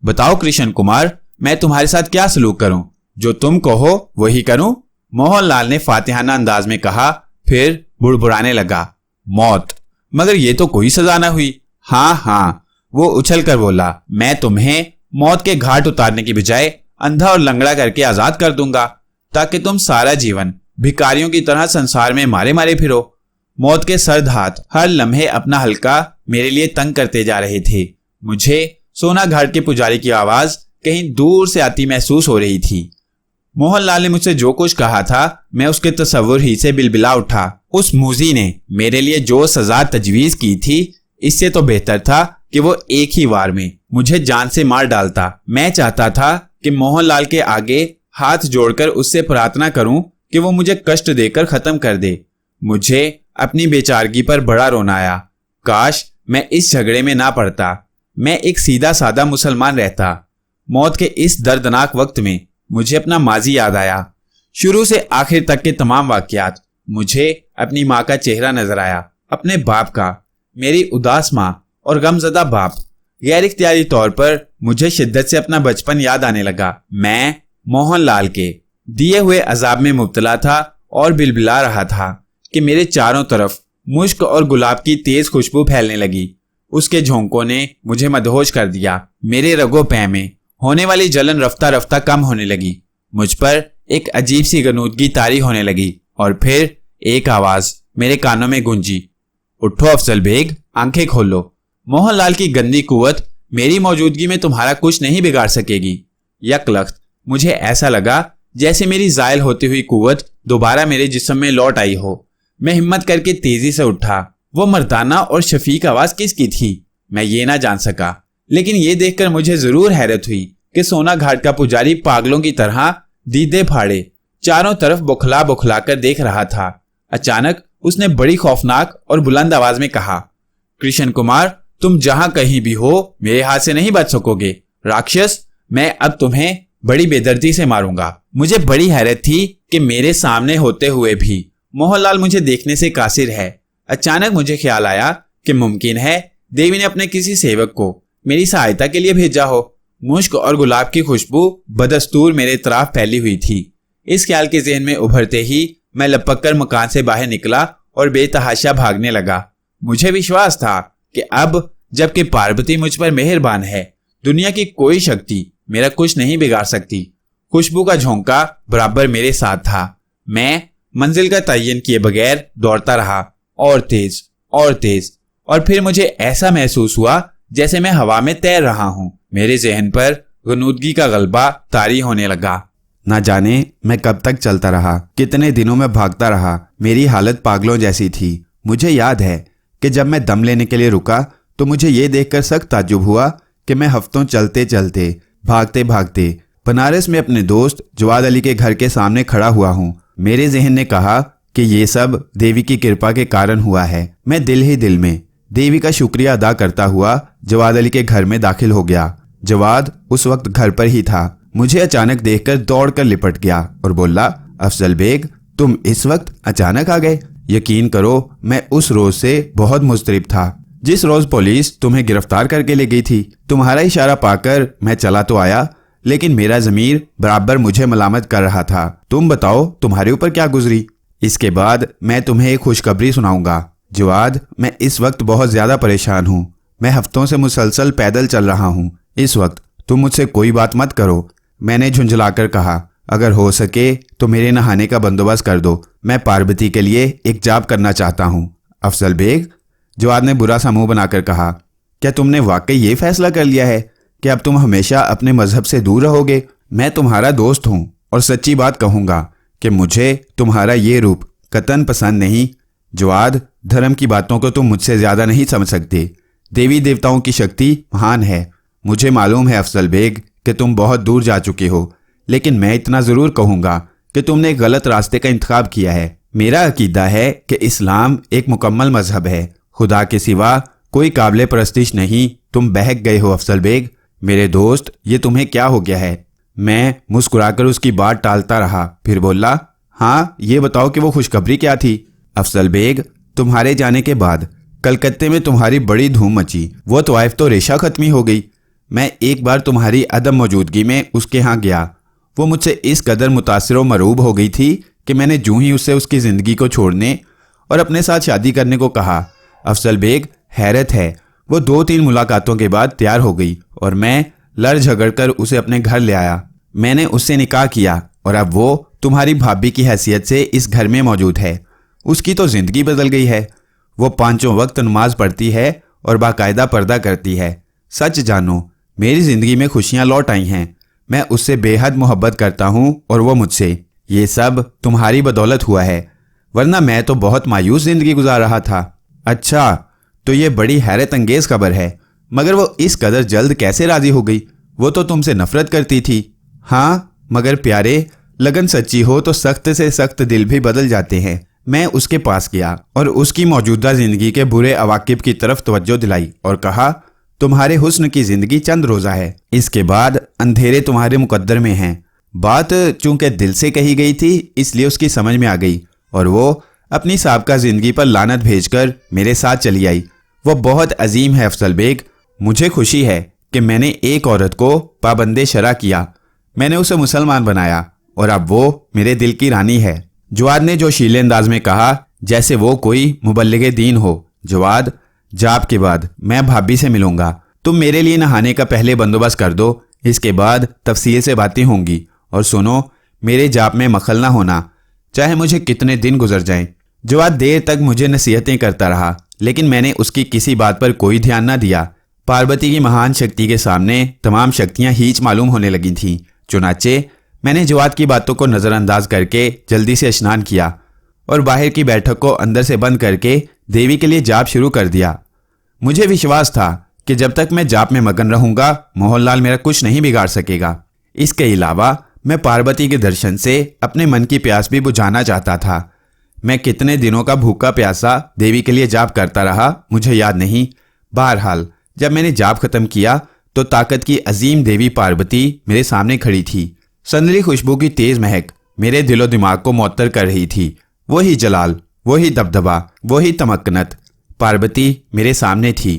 बताओ कृष्ण कुमार, मैं तुम्हारे साथ क्या सलूक करूं? जो तुम कहो वही करूं? मोहनलाल ने फातिहाना अंदाज में कहा, फिर बुड़बुड़ाने लगा। मौत? मगर ये तो कोई सजा न हुई। हाँ, वो उछल कर बोला, मैं तुम्हें मौत के घाट उतारने की बजाय अंधा और लंगड़ा करके आजाद कर दूंगा ताकि तुम सारा जीवन भिखारियों की तरह संसार में मारे मारे फिरो। मौत के सर्द हाथ हर लम्हे अपना हल्का मेरे लिए तंग करते जा रहे थे। मुझे सोना घाट के पुजारी की आवाज कहीं दूर से आती महसूस हो रही थी। मोहनलाल ने मुझसे जो कुछ कहा था मैं उसके तस्वुर ही से बिलबिला उठा। उस मूजी ने मेरे लिए जो सजा तजवीज की थी इससे तो बेहतर था कि वो एक ही वार में मुझे जान से मार डालता। मैं चाहता था कि मोहनलाल के आगे हाथ जोड़कर उससे प्रार्थना करूं कि वो मुझे कष्ट देकर खत्म कर दे। मुझे अपनी बेचारगी पर बड़ा रोना आया। काश मैं इस झगड़े में ना पड़ता, मैं एक सीधा सादा मुसलमान रहता। मौत के इस दर्दनाक वक्त में मुझे अपना माजी याद आया, शुरू से आखिर तक के तमाम वाकयात। मुझे अपनी माँ का चेहरा नजर आया, अपने बाप का, मेरी उदास माँ और गमजदा बाप। गैर इख्तियारी तौर पर मुझे शिद्दत से अपना बचपन याद आने लगा। मैं मोहनलाल के दिए हुए अजाब में मुब्तला था और बिलबिला रहा था कि मेरे चारों तरफ मुश्क और गुलाब की तेज खुशबू फैलने लगी। उसके झोंकों ने मुझे मदहोश कर दिया। मेरे रगो पैं में होने वाली जलन रफ्ता रफ्ता कम होने लगी। मुझ पर एक अजीब सी गनूदगी तारी होने लगी और फिर एक आवाज मेरे कानों में गूंजी, उठो अफजल बेग, आंखें खोलो। मोहनलाल की गंदी कुव्वत मेरी मौजूदगी में तुम्हारा कुछ नहीं बिगाड़ सकेगी। यकलख्त मुझे ऐसा लगा जैसे मेरी जायल होती हुई कुव्वत दोबारा मेरे जिस्म में लौट आई हो। मैं हिम्मत करके तेजी से उठा। वो मर्दाना और शफीक आवाज किसकी थी मैं ये ना जान सका, लेकिन ये देखकर मुझे जरूर हैरत हुई कि सोना घाट का पुजारी पागलों की तरह दीदे फाड़े चारों तरफ बुखला बुखला कर देख रहा था। अचानक उसने बड़ी खौफनाक और बुलंद आवाज में कहा, कृष्ण कुमार, तुम जहां कहीं भी हो मेरे हाथ से नहीं बच सकोगे। राक्षस, मैं अब तुम्हें बड़ी बेदर्दी से मारूंगा। मुझे बड़ी हैरत थी कि मेरे सामने होते हुए भी मोहनलाल मुझे देखने से कासिर है। अचानक मुझे ख्याल आया कि मुमकिन है देवी ने अपने किसी सेवक को मेरी सहायता के लिए भेजा हो। मुश्क और गुलाब की खुशबू बदस्तूर मेरे तरफ फैली हुई थी। इस ख्याल के जहन में उभरते ही मैं लपक कर मकान से बाहर निकला और बेतहाशा भागने लगा। मुझे विश्वास था कि अब जबकि पार्वती मुझ पर मेहरबान है, दुनिया की कोई शक्ति मेरा कुछ नहीं बिगाड़ सकती। खुशबू का झोंका बराबर मेरे साथ था। मैं मंजिल का तयन किए बगैर दौड़ता रहा, और तेज और तेज, और फिर मुझे ऐसा महसूस हुआ जैसे मैं हवा में तैर रहा हूँ। मेरे जहन पर गनूदगी का गलबा तारी होने लगा। ना जाने मैं कब तक चलता रहा, कितने दिनों में भागता रहा। मेरी हालत पागलों जैसी थी। मुझे याद है कि जब मैं दम लेने के लिए रुका तो मुझे ये देखकर सख्त ताज्जुब हुआ कि मैं हफ्तों चलते चलते भागते भागते बनारस में अपने दोस्त जवाद अली के घर के सामने खड़ा हुआ हूँ। मेरे जहन ने कहा कि ये सब देवी की कृपा के कारण हुआ है। मैं दिल ही दिल में देवी का शुक्रिया अदा करता हुआ जवाद अली के घर में दाखिल हो गया। जवाद उस वक्त घर पर ही था। मुझे अचानक देखकर दौड़कर लिपट गया और बोला, अफजल बेग, तुम इस वक्त अचानक आ गए। यकीन करो मैं उस रोज से बहुत मुस्तरिब था जिस रोज पुलिस तुम्हें गिरफ्तार करके ले गई थी। तुम्हारा इशारा पाकर मैं चला तो आया, लेकिन मेरा ज़मीर बराबर मुझे मलामत कर रहा था। तुम बताओ तुम्हारे ऊपर क्या गुजरी। इसके बाद मैं तुम्हें एक खुशखबरी सुनाऊंगा। जवाद, मैं इस वक्त बहुत ज्यादा परेशान हूँ। मैं हफ्तों से मुसलसल पैदल चल रहा हूँ। इस वक्त तुम मुझसे कोई बात मत करो। मैंने झुंझलाकर कहा। अगर हो सके तो मेरे नहाने का बंदोबस्त कर दो। मैं पार्वती के लिए एक जाप करना चाहता हूँ। अफजल बेग, जवाद ने बुरा सा मुंह बनाकर कहा, क्या तुमने वाकई ये फैसला कर लिया है कि अब तुम हमेशा अपने मजहब से दूर रहोगे? मैं तुम्हारा दोस्त हूँ और सच्ची बात कहूँगा कि मुझे तुम्हारा ये रूप कतन पसंद नहीं। जवाद, धर्म की बातों को तुम मुझसे ज़्यादा नहीं समझ सकते। देवी देवताओं की शक्ति महान है। मुझे मालूम है अफजल बेग कि तुम बहुत दूर जा चुके हो, लेकिन मैं इतना ज़रूर कहूँगा कि तुमने गलत रास्ते का इंतखाब किया है। मेरा अकीदा है कि इस्लाम एक मुकम्मल मजहब है। खुदा के सिवा कोई काबिल परस्तिश नहीं। तुम बहक गए हो अफजल बेग। मेरे दोस्त, ये तुम्हें क्या हो गया है? मैं मुस्कुराकर उसकी बात टालता रहा, फिर बोला, हाँ, ये बताओ कि वो खुशखबरी क्या थी? अफजल बेग, तुम्हारे जाने के बाद कलकत्ते में तुम्हारी बड़ी धूम मची। वो तवाइफ तो रेशा खत्मी हो गई। मैं एक बार तुम्हारी अदम मौजूदगी में उसके यहाँ गया। वो मुझसे इस कदर मुतासिर व मरूब हो गई थी कि मैंने जूं ही उससे उसकी ज़िंदगी को छोड़ने और अपने साथ शादी करने को कहा। अफजल बेग, हैरत है, वो 2-3 मुलाकातों के बाद तैयार हो गई और मैं लड़ झगड़ कर उसे अपने घर ले आया। मैंने उससे निकाह किया और अब वो तुम्हारी भाभी की हैसियत से इस घर में मौजूद है। उसकी तो ज़िंदगी बदल गई है। वो 5 वक्त नमाज पढ़ती है और बाकायदा पर्दा करती है। सच जानो, मेरी ज़िंदगी में खुशियाँ लौट आई हैं। मैं उससे बेहद मोहब्बत करता हूँ और वो मुझसे। ये सब तुम्हारी बदौलत हुआ है, वरना मैं तो बहुत मायूस ज़िंदगी गुजार रहा था। अच्छा, तो ये बड़ी हैरत अंगेज़ खबर है, मगर वो इस कदर जल्द कैसे राज़ी हो गई? वो तो तुमसे नफरत करती थी। हाँ, मगर प्यारे, लगन सच्ची हो तो सख्त से सख्त दिल भी बदल जाते हैं। मैं उसके पास गया और उसकी मौजूदा ज़िंदगी के बुरे अवाकिब की तरफ तवज्जो दिलाई और कहा, तुम्हारे हुस्न की ज़िंदगी चंद रोज़ा है, इसके बाद अंधेरे तुम्हारे मुकद्दर में हैं। बात चूंकि दिल से कही गई थी, इसलिए उसकी समझ में आ गई और वो अपनी साबका ज़िंदगी पर लानत भेजकर मेरे साथ चली आई। वो बहुत अजीम है अफजल बेग। मुझे खुशी है कि मैंने एक औरत को पाबंदे शरा किया। मैंने उसे मुसलमान बनाया और अब वो मेरे दिल की रानी है। जवाद ने जोशीले अंदाज में कहा, जैसे वो कोई मुबल्लिगे दीन हो। जवाद, जाप के बाद मैं भाभी से मिलूंगा। तुम मेरे लिए नहाने का पहले बंदोबस्त कर दो, इसके बाद तफसील से बातें होंगी। और सुनो, मेरे जाप में मखल ना होना, चाहे मुझे कितने दिन गुजर जाएं। जवाद देर तक मुझे नसीहतें करता रहा, लेकिन मैंने उसकी किसी बात पर कोई ध्यान ना दिया। पार्वती की महान शक्ति के सामने तमाम शक्तियां हीच मालूम होने लगी थीं। चुनाचे मैंने जवाद की बातों को नज़रअंदाज करके जल्दी से स्नान किया और बाहर की बैठक को अंदर से बंद करके देवी के लिए जाप शुरू कर दिया। मुझे विश्वास था कि जब तक मैं जाप में मगन रहूंगा, मोहनलाल मेरा कुछ नहीं बिगाड़ सकेगा। इसके अलावा मैं पार्वती के दर्शन से अपने मन की प्यास भी बुझाना चाहता था। मैं कितने दिनों का भूखा प्यासा देवी के लिए जाप करता रहा, मुझे याद नहीं। बहरहाल, जब मैंने जाप खत्म किया तो ताकत की अजीम देवी पार्वती मेरे सामने खड़ी थी। संदली खुशबू की तेज महक मेरे दिलो दिमाग को मुअत्तर कर रही थी। वही जलाल, वही दबदबा, वही तमक्कनत। पार्वती मेरे सामने थी।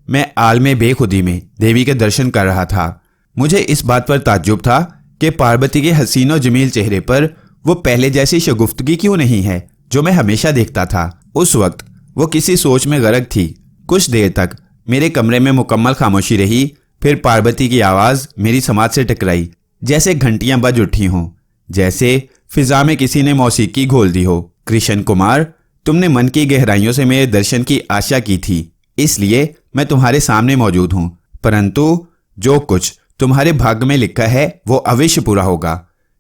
मैं आलमे बेखुदी में देवी के दर्शन कर रहा था। मुझे इस बात पर ताज्जुब था कि पार्वती के हसीनो जमील चेहरे पर वो पहले जैसी शगुफ्तगी क्यों नहीं है जो मैं हमेशा देखता था। उस वक्त वो किसी सोच में गर्क थी। कुछ देर तक मेरे कमरे में मुकम्मल खामोशी रही। फिर पार्वती की आवाज़ मेरी समाज से टकराई, जैसे घंटियां बज उठी हों, जैसे फिजा में किसी ने मौसीकी घोल दी हो। कृष्ण कुमार, तुमने मन की गहराइयों से मेरे दर्शन की आशा की थी, इसलिए मैं तुम्हारे सामने मौजूद हूं। परंतु जो कुछ तुम्हारे भाग्य में लिखा है वो अवश्य पूरा होगा।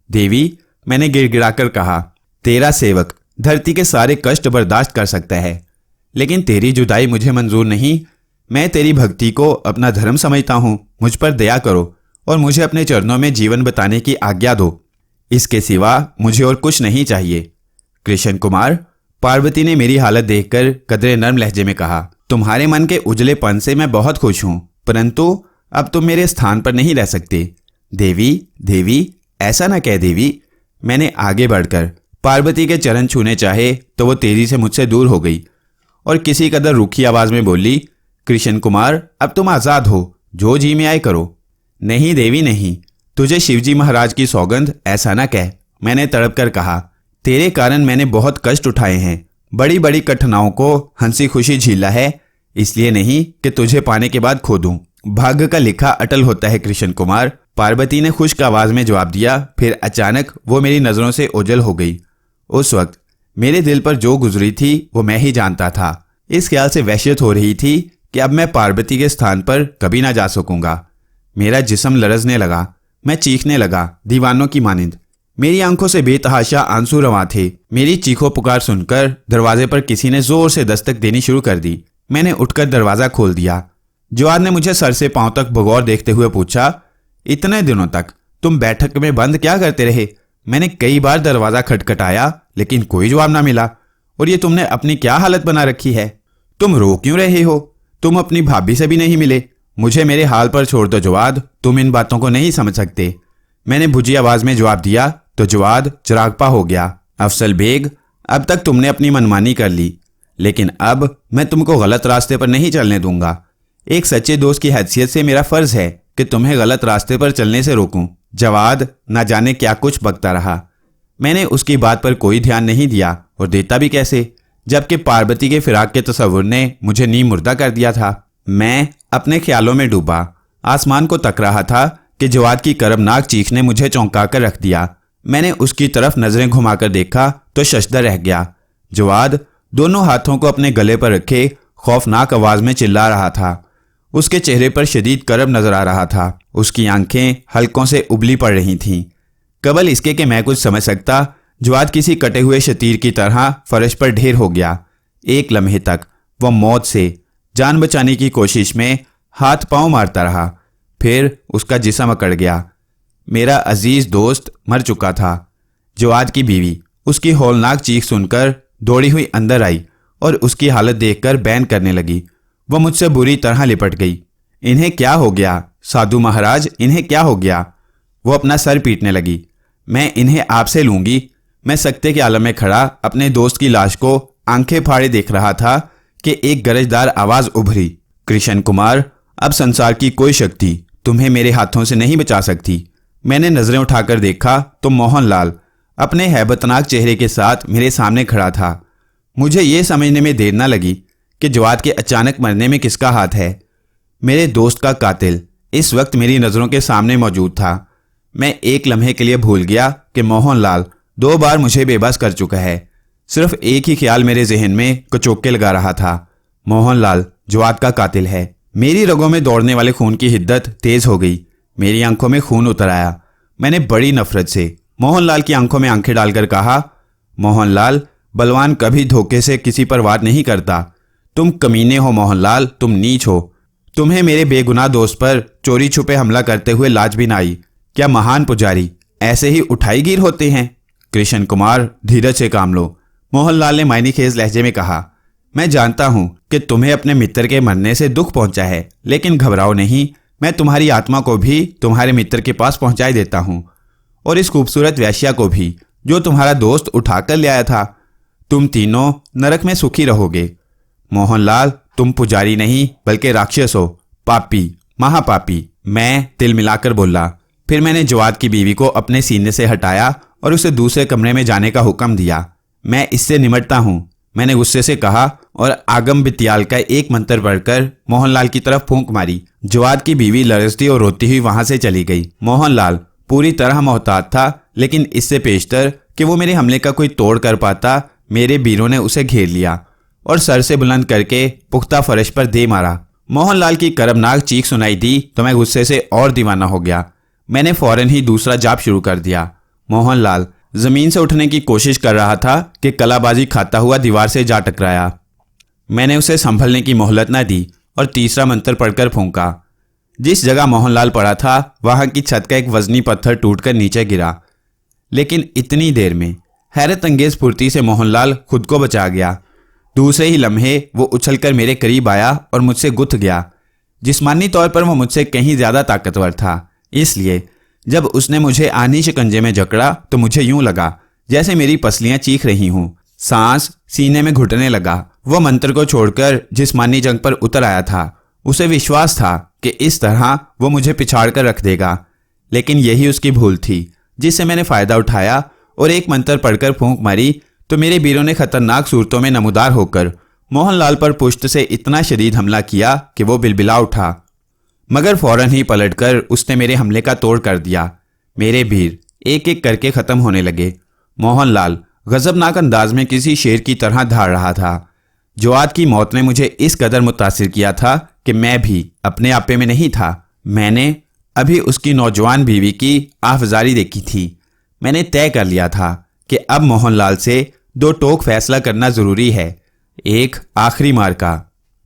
देवी, मैंने गिड़गिड़ाकर कहा, तेरा सेवक धरती के सारे कष्ट बर्दाश्त कर सकता है, लेकिन तेरी जुदाई मुझे मंजूर नहीं। मैं तेरी भक्ति को अपना धर्म समझता हूँ। मुझ पर दया करो और मुझे अपने चरणों में जीवन बिताने की आज्ञा दो। इसके सिवा मुझे और कुछ नहीं चाहिए। कृष्ण कुमार, पार्वती ने मेरी हालत देखकर कदरे नर्म लहजे में कहा, तुम्हारे मन के उजलेपन से मैं बहुत खुश हूँ, परंतु अब तुम मेरे स्थान पर नहीं रह सकते। देवी, ऐसा ना कह देवी। मैंने आगे बढ़कर पार्वती के चरण छूने चाहे तो वो तेजी से मुझसे दूर हो गई और किसी कदर रूखी आवाज में बोली, कृष्ण कुमार, अब तुम आज़ाद हो, जो जी में आए करो। नहीं देवी नहीं, तुझे शिवजी महाराज की सौगंध, ऐसा ना कह। मैंने तड़प कर कहा, तेरे कारण मैंने बहुत कष्ट उठाए हैं, बड़ी बड़ी कठिनाइयों को हंसी खुशी झीला है, इसलिए नहीं कि तुझे पाने के बाद खो दूं। भाग्य का लिखा अटल होता है कृष्ण कुमार। पार्वती ने खुश्क आवाज में जवाब दिया। फिर अचानक वो मेरी नजरों से ओझल हो गई। उस वक्त मेरे दिल पर जो गुजरी थी वो मैं ही जानता था। इस ख्याल से वहशत हो रही थी कि अब मैं पार्वती के स्थान पर कभी ना जा सकूंगा। मेरा जिस्म लरजने लगा। मैं चीखने लगा दीवानों की मानिंद। मेरी आंखों से बेतहाशा आंसू रवां थे। मेरी चीखों पुकार सुनकर दरवाजे पर किसी ने जोर से दस्तक देनी शुरू कर दी। मैंने उठकर दरवाजा खोल दिया। जवाद ने मुझे सर से पांव तक बगौर देखते हुए पूछा, इतने दिनों तक तुम बैठक में बंद क्या करते रहे? मैंने कई बार दरवाजा खटखटाया लेकिन कोई जवाब ना मिला। और ये तुमने अपनी क्या हालत बना रखी है? तुम रो क्यों रहे हो? तुम अपनी भाभी से भी नहीं मिले। मुझे मेरे हाल पर छोड़ दो जवाद, तुम इन बातों को नहीं समझ सकते। मैंने बुझी आवाज में जवाब दिया तो जवाद चिरागपा हो गया। अफसल बेग, अब तक तुमने अपनी मनमानी कर ली, लेकिन अब मैं तुमको गलत रास्ते पर नहीं चलने दूंगा। एक सच्चे दोस्त की हैसियत से मेरा फर्ज है कि तुम्हें गलत रास्ते पर चलने से रोकूं। जवाद ना जाने क्या कुछ बकता रहा। मैंने उसकी बात पर कोई ध्यान नहीं दिया और देता भी कैसे, जबकि पार्वती के फिराक के तस्वुर ने मुझे नींद मुर्दा कर दिया था। मैं अपने ख्यालों में डूबा, आसमान को तक रहा था कि जवाद की कर्मनाक चीख ने मुझे चौंका कर रख दिया। मैंने उसकी तरफ नजरें घुमाकर देखा तो शशदर रह गया। जवाद दोनों हाथों को अपने गले पर रखे खौफनाक आवाज में चिल्ला रहा था। उसके चेहरे पर शदीद करब नजर आ रहा था। उसकी आंखें हलकों से उबली पड़ रही थीं। कबल इसके कि मैं कुछ समझ सकता, जवाद किसी कटे हुए शतीर की तरह फर्श पर ढेर हो गया। एक लम्हे तक वह मौत से जान बचाने की कोशिश में हाथ पांव मारता रहा। फिर उसका जिस्म अकड़ गया। मेरा अजीज दोस्त मर चुका था। जवाद की बीवी उसकी हौलनाक चीख सुनकर दौड़ी हुई अंदर आई और उसकी हालत देखकर बैन करने लगी। वह मुझसे बुरी तरह लिपट गई। इन्हें क्या हो गया साधु महाराज, इन्हें क्या हो गया? वो अपना सर पीटने लगी। मैं इन्हें आपसे लूंगी। मैं सकते के आलम में खड़ा अपने दोस्त की लाश को आंखें फाड़े देख रहा था कि एक गरजदार आवाज उभरी, कृष्ण कुमार, अब संसार की कोई शक्ति तुम्हें मेरे हाथों से नहीं बचा सकती। मैंने नजरें उठाकर देखा तो मोहनलाल अपने हैबतनाक चेहरे के साथ मेरे सामने खड़ा था। मुझे ये समझने में देर न लगी कि जवाद के अचानक मरने में किसका हाथ है। मेरे दोस्त का कातिल इस वक्त मेरी नज़रों के सामने मौजूद था। मैं एक लम्हे के लिए भूल गया कि मोहनलाल 2 बार मुझे बेबस कर चुका है। सिर्फ एक ही ख्याल मेरे जहन में कचोके लगा रहा था, मोहनलाल जवाद का कातिल है। मेरी रगों में दौड़ने वाले खून की हिद्दत तेज हो गई। मेरी आंखों में खून उतर आया। मैंने बड़ी नफरत से मोहनलाल की आंखों में आंखें डालकर कहा, मोहनलाल, बलवान कभी धोखे से किसी पर वार नहीं करता। तुम कमीने हो मोहनलाल, तुम नीच हो। तुम्हें मेरे बेगुनाह दोस्त पर चोरी छुपे हमला करते हुए लाज भी ना आई। क्या महान पुजारी ऐसे ही उठाई गिर होते हैं? कृष्ण कुमार, धीरज से काम लो, मोहनलाल ने मायनीखेज लहजे में कहा। मैं जानता हूं कि तुम्हें अपने मित्र के मरने से दुख पहुंचा है, लेकिन घबराओ नहीं, मैं तुम्हारी आत्मा को भी तुम्हारे मित्र के पास पहुंचाई देता हूं, और इस खूबसूरत वैश्या को भी जो तुम्हारा दोस्त उठाकर ले आया था। तुम तीनों नरक में सुखी रहोगे। मोहनलाल, तुम पुजारी नहीं बल्कि राक्षस हो, पापी, महापापी। मैं तिल मिलाकर बोला। फिर मैंने जवाद की बीवी को अपने सीने से हटाया और उसे दूसरे कमरे में जाने का हुक्म दिया। मैं इससे निमटता हूं, मैंने गुस्से से कहा और आगम बित्याल का एक मंत्र पढ़कर मोहनलाल की तरफ फूंक मारी। जवाद की बीवी लरजती और रोती हुई वहां से चली गई। मोहनलाल पूरी तरह मोहतात था, लेकिन इससे पेशतर कि वो मेरे हमले का कोई तोड़ कर पाता, मेरे वीरों ने उसे घेर लिया और सर से बुलंद करके पुख्ता फर्श पर दे मारा। मोहनलाल की करबनाक चीख सुनाई दी तो मैं गुस्से से और दीवाना हो गया। मैंने फौरन ही दूसरा जाप शुरू कर दिया। मोहनलाल जमीन से उठने की कोशिश कर रहा था कि कलाबाजी खाता हुआ दीवार से जा टकराया। मैंने उसे संभलने की मोहलत न दी और तीसरा मंत्र पढ़कर फूंका। जिस जगह मोहनलाल पड़ा था वहां की छत का एक वजनी पत्थर टूटकर नीचे गिरा, लेकिन इतनी देर में हैरत अंगेज फुर्ती से मोहनलाल खुद को बचा गया। दूसरे ही लम्हे वो उछलकर मेरे करीब आया और मुझसे गुथ गया। जिस्मानी तौर पर वो मुझसे कहीं ज्यादा ताकतवर था, इसलिए जब उसने मुझे आनी शिकंजे में जकड़ा तो मुझे यूं लगा जैसे मेरी पसलियां चीख रही हूं। सांस सीने में घुटने लगा। वह मंत्र को छोड़कर जिस्मानी जंग पर उतर आया था। उसे विश्वास था कि इस तरह वो मुझे पिछाड़ कर रख देगा, लेकिन यही उसकी भूल थी जिससे मैंने फायदा उठाया और एक मंत्र पढ़कर फूंक मारी तो मेरे वीरों ने खतरनाक सूरतों में नमूदार होकर मोहनलाल पर पुष्ट से इतना शदीद हमला किया कि वो बिलबिला उठा। मगर फौरन ही पलटकर उसने मेरे हमले का तोड़ कर दिया। मेरे वीर एक एक करके खत्म होने लगे। मोहनलाल गजबनाक अंदाज में किसी शेर की तरह धाड़ रहा था। जवाद की मौत ने मुझे इस कदर मुतासिर किया था कि मैं भी अपने आपे में नहीं था। मैंने अभी उसकी नौजवान बीवी की आफजारी देखी थी। मैंने तय कर लिया था कि अब मोहनलाल से दो टोक फैसला करना जरूरी है, एक आखिरी मार का।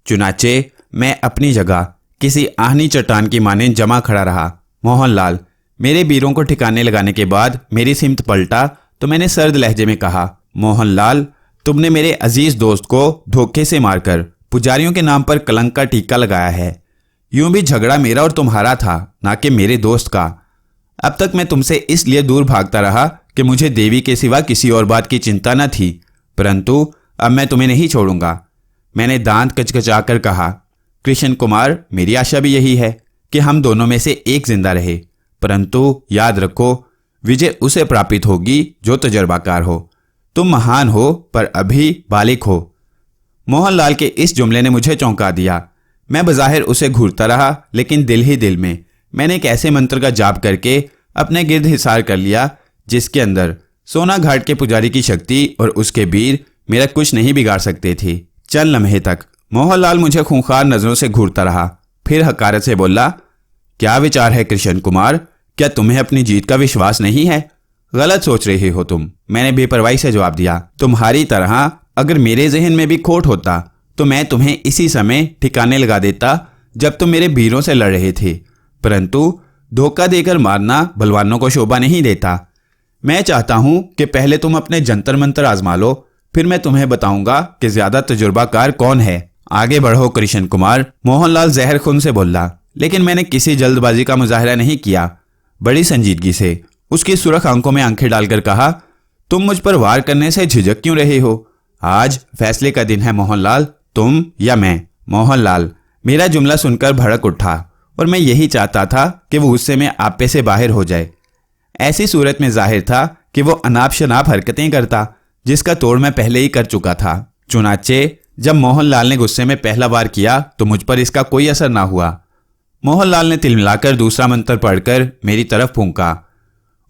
चुनाचे मैं अपनी जगह किसी आहनी चट्टान की माने जमा खड़ा रहा। मोहनलाल मेरे वीरों को ठिकाने लगाने के बाद मेरी सिमत पलटा तो मैंने सर्द लहजे में कहा, मोहनलाल तुमने मेरे अजीज दोस्त को धोखे से मारकर पुजारियों के नाम पर कलंक का टीका लगाया है। यूं भी झगड़ा मेरा और तुम्हारा था, ना कि मेरे दोस्त का। अब तक मैं तुमसे इसलिए दूर भागता रहा कि मुझे देवी के सिवा किसी और बात की चिंता न थी, परंतु अब मैं तुम्हें नहीं छोड़ूंगा। मैंने दांत कचकचाकर कहा, कृष्ण कुमार मेरी आशा भी यही है कि हम दोनों में से एक जिंदा रहे, परंतु याद रखो विजय उसे प्राप्त होगी जो तजर्बाकार हो। तुम महान हो पर अभी बालिक हो। मोहनलाल के इस जुमले ने मुझे चौंका दिया। मैं बज़ाहिर उसे घूरता रहा, लेकिन दिल ही दिल में मैंने एक ऐसे मंत्र का जाप करके अपने गिर्द हिसार कर लिया जिसके अंदर सोना घाट के पुजारी की शक्ति और उसके वीर मेरा कुछ नहीं बिगाड़ सकते थे। चंद लम्हे तक मोहनलाल मुझे खूंखार नजरों से घूरता रहा, फिर हकारत से बोला, क्या विचार है कृष्ण कुमार? क्या तुम्हें अपनी जीत का विश्वास नहीं है? गलत सोच रहे हो तुम। मैंने बेपरवाही से जवाब दिया, तुम्हारी तरह अगर मेरे जहन में भी खोट होता तो मैं तुम्हें इसी समय ठिकाने लगा देता जब तुम मेरे वीरों से लड़ रहे थे, परंतु धोखा देकर मारना बलवानों को शोभा नहीं देता। मैं चाहता हूं कि पहले तुम अपने जंतर मंतर आजमा लो, फिर मैं तुम्हें बताऊंगा कि ज्यादा तजुर्बाकार कौन है। आगे बढ़ो कृष्ण कुमार, मोहनलाल जहर खून से बोला। लेकिन मैंने किसी जल्दबाजी का मुजाहरा नहीं किया। बड़ी संजीदगी से उसकी सुरख आंखों में आंखें डालकर कहा, तुम मुझ पर वार करने से झिझक क्यों रहे हो? आज फैसले का दिन है मोहनलाल, तुम या मैं। मोहनलाल मेरा जुमला सुनकर भड़क उठा और मैं यही चाहता था कि वो गुस्से में आपे से बाहर हो जाए। ऐसी सूरत में जाहिर था कि वो अनाप शनाप हरकतें करता जिसका तोड़ मैं पहले ही कर चुका था। चुनाचे जब मोहनलाल ने गुस्से में पहला वार किया तो मुझ पर इसका कोई असर ना हुआ। मोहनलाल ने तिल मिलाकर दूसरा मंत्र पढ़कर मेरी तरफ फूंका।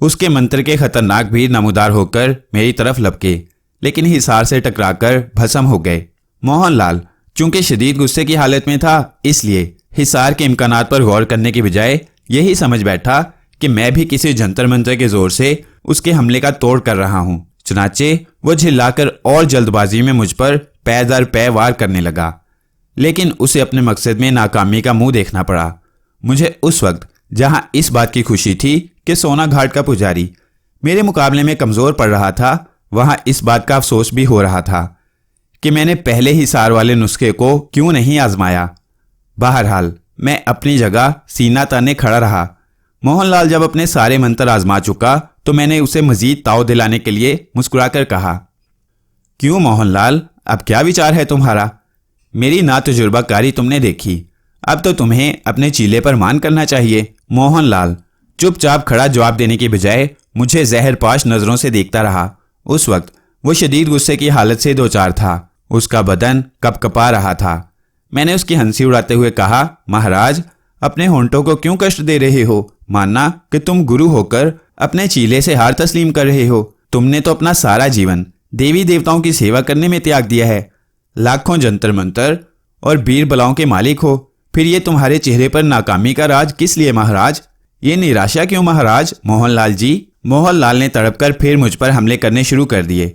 उसके मंत्र के खतरनाक भीड़ नमूदार होकर मेरी तरफ लपके, लेकिन हिसार से टकराकर भस्म हो गए। मोहनलाल चूंकि शदीद गुस्से की हालत में था, इसलिए हिसार के इम्कानात पर गौर करने की बजाय यही समझ बैठा कि मैं भी किसी जंतर मंतर के जोर से उसके हमले का तोड़ कर रहा हूं। चुनाचे वो झिल्लाकर और जल्दबाजी में मुझ पर पै दर पै वार करने लगा, लेकिन उसे अपने मकसद में नाकामी का मुंह देखना पड़ा। मुझे उस वक्त जहां इस बात की खुशी थी कि सोना घाट का पुजारी मेरे मुकाबले में कमजोर पड़ रहा था, वहां इस बात का अफसोस भी हो रहा था कि मैंने पहले ही सार वाले नुस्खे को क्यों नहीं आजमाया। बहरहाल मैं अपनी जगह सीना ताने खड़ा रहा। मोहनलाल जब अपने सारे मंत्र आजमा चुका तो मैंने उसे मजीद ताव दिलाने के लिए मुस्कुराकर कहा, क्यों मोहनलाल, अब क्या विचार है तुम्हारा? मेरी नातजुर्बाकारी तुमने देखी, अब तो तुम्हें अपने चीले पर मान करना चाहिए। मोहनलाल चुपचाप खड़ा जवाब देने की बजाय मुझे जहरपाश नजरों से देखता रहा। उस वक्त वो शदीद गुस्से की हालत से दो चार था, उसका बदन कपकपा रहा था। मैंने उसकी हंसी उड़ाते हुए कहा, महाराज अपने होंठों को क्यों कष्ट दे रहे हो? मानना कि तुम गुरु होकर अपने चीले से हार तस्लीम कर रहे हो। तुमने तो अपना सारा जीवन देवी देवताओं की सेवा करने में त्याग दिया है, लाखों जंतर मंतर और बीर बलाओं के मालिक हो, फिर ये तुम्हारे चेहरे पर नाकामी का राज किस लिए महाराज? ये निराशा क्यों महाराज? मोहनलाल जी। मोहनलाल ने तड़पकर फिर मुझ पर हमले करने शुरू कर दिए,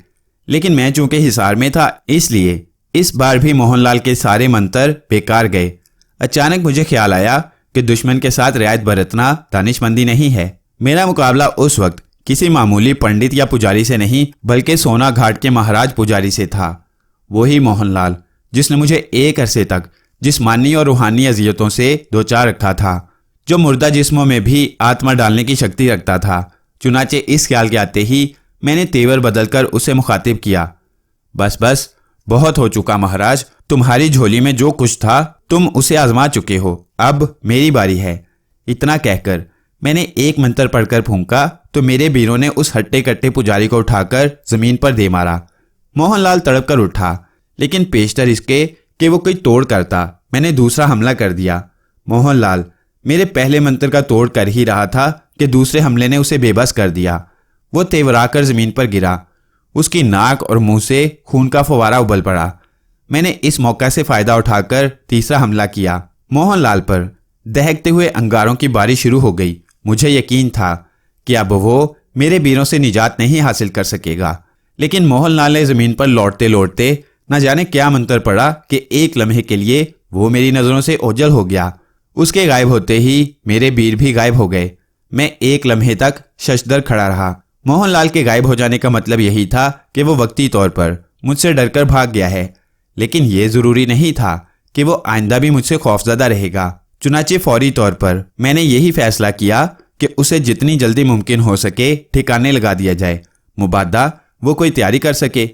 लेकिन मैं चूंकि हिसार में था इसलिए इस बार भी मोहनलाल के सारे मंत्र बेकार गए। अचानक मुझे ख्याल आया कि दुश्मन के साथ रियायत बरतना दानिशमंदी नहीं है। मेरा मुकाबला उस वक्त किसी मामूली पंडित या पुजारी से नहीं बल्कि सोना घाट के महाराज पुजारी से था। वही मोहनलाल जिसने मुझे एक अरसे तक जिस्मानी और रूहानी अजियतों से दो चार रखा था, जो मुर्दा जिस्मों में भी आत्मा डालने की शक्ति रखता था। चुनाचे इस ख्याल के आते ही मैंने तेवर बदलकर उसे मुखातिब किया, बस बस बहुत हो चुका महाराज, तुम्हारी झोली में जो कुछ था तुम उसे आजमा चुके हो, अब मेरी बारी है। इतना कहकर मैंने एक मंत्र पढ़कर फूंका तो मेरे वीरों ने उस हट्टे कट्टे पुजारी को उठाकर जमीन पर दे मारा। मोहनलाल तड़प कर उठा, लेकिन पेशतर इसके कि वो कोई तोड़ करता मैंने दूसरा हमला कर दिया। मोहनलाल मेरे पहले मंत्र का तोड़ कर ही रहा था कि दूसरे हमले ने उसे बेबस कर दिया। वो तेवराकर जमीन पर गिरा। उसकी नाक और मुंह से खून का फव्वारा उबल पड़ा। मैंने इस मौका से फायदा उठाकर तीसरा हमला किया। मोहनलाल पर दहकते हुए अंगारों की बारिश शुरू हो गई। मुझे यकीन था कि अब वो मेरे बीरों से निजात नहीं हासिल कर सकेगा, लेकिन मोहनलाल ने जमीन पर लौटते लौटते न जाने क्या मंत्र पड़ा कि एक लम्हे के लिए वो मेरी नजरों से ओझल हो गया। उसके गायब होते ही मेरे बीर भी गायब हो गए। मैं एक लम्हे तक शशदर खड़ा रहा। मोहनलाल के गायब हो जाने का मतलब यही था कि वो वक्ती तौर पर मुझसे डरकर भाग गया है, लेकिन यह जरूरी नहीं था कि वो आइंदा भी मुझसे खौफजदा रहेगा। चुनाचे फौरी तौर पर मैंने यही फैसला किया कि उसे जितनी जल्दी मुमकिन हो सके ठिकाने लगा दिया जाए, मुबादा वो कोई तैयारी कर सके।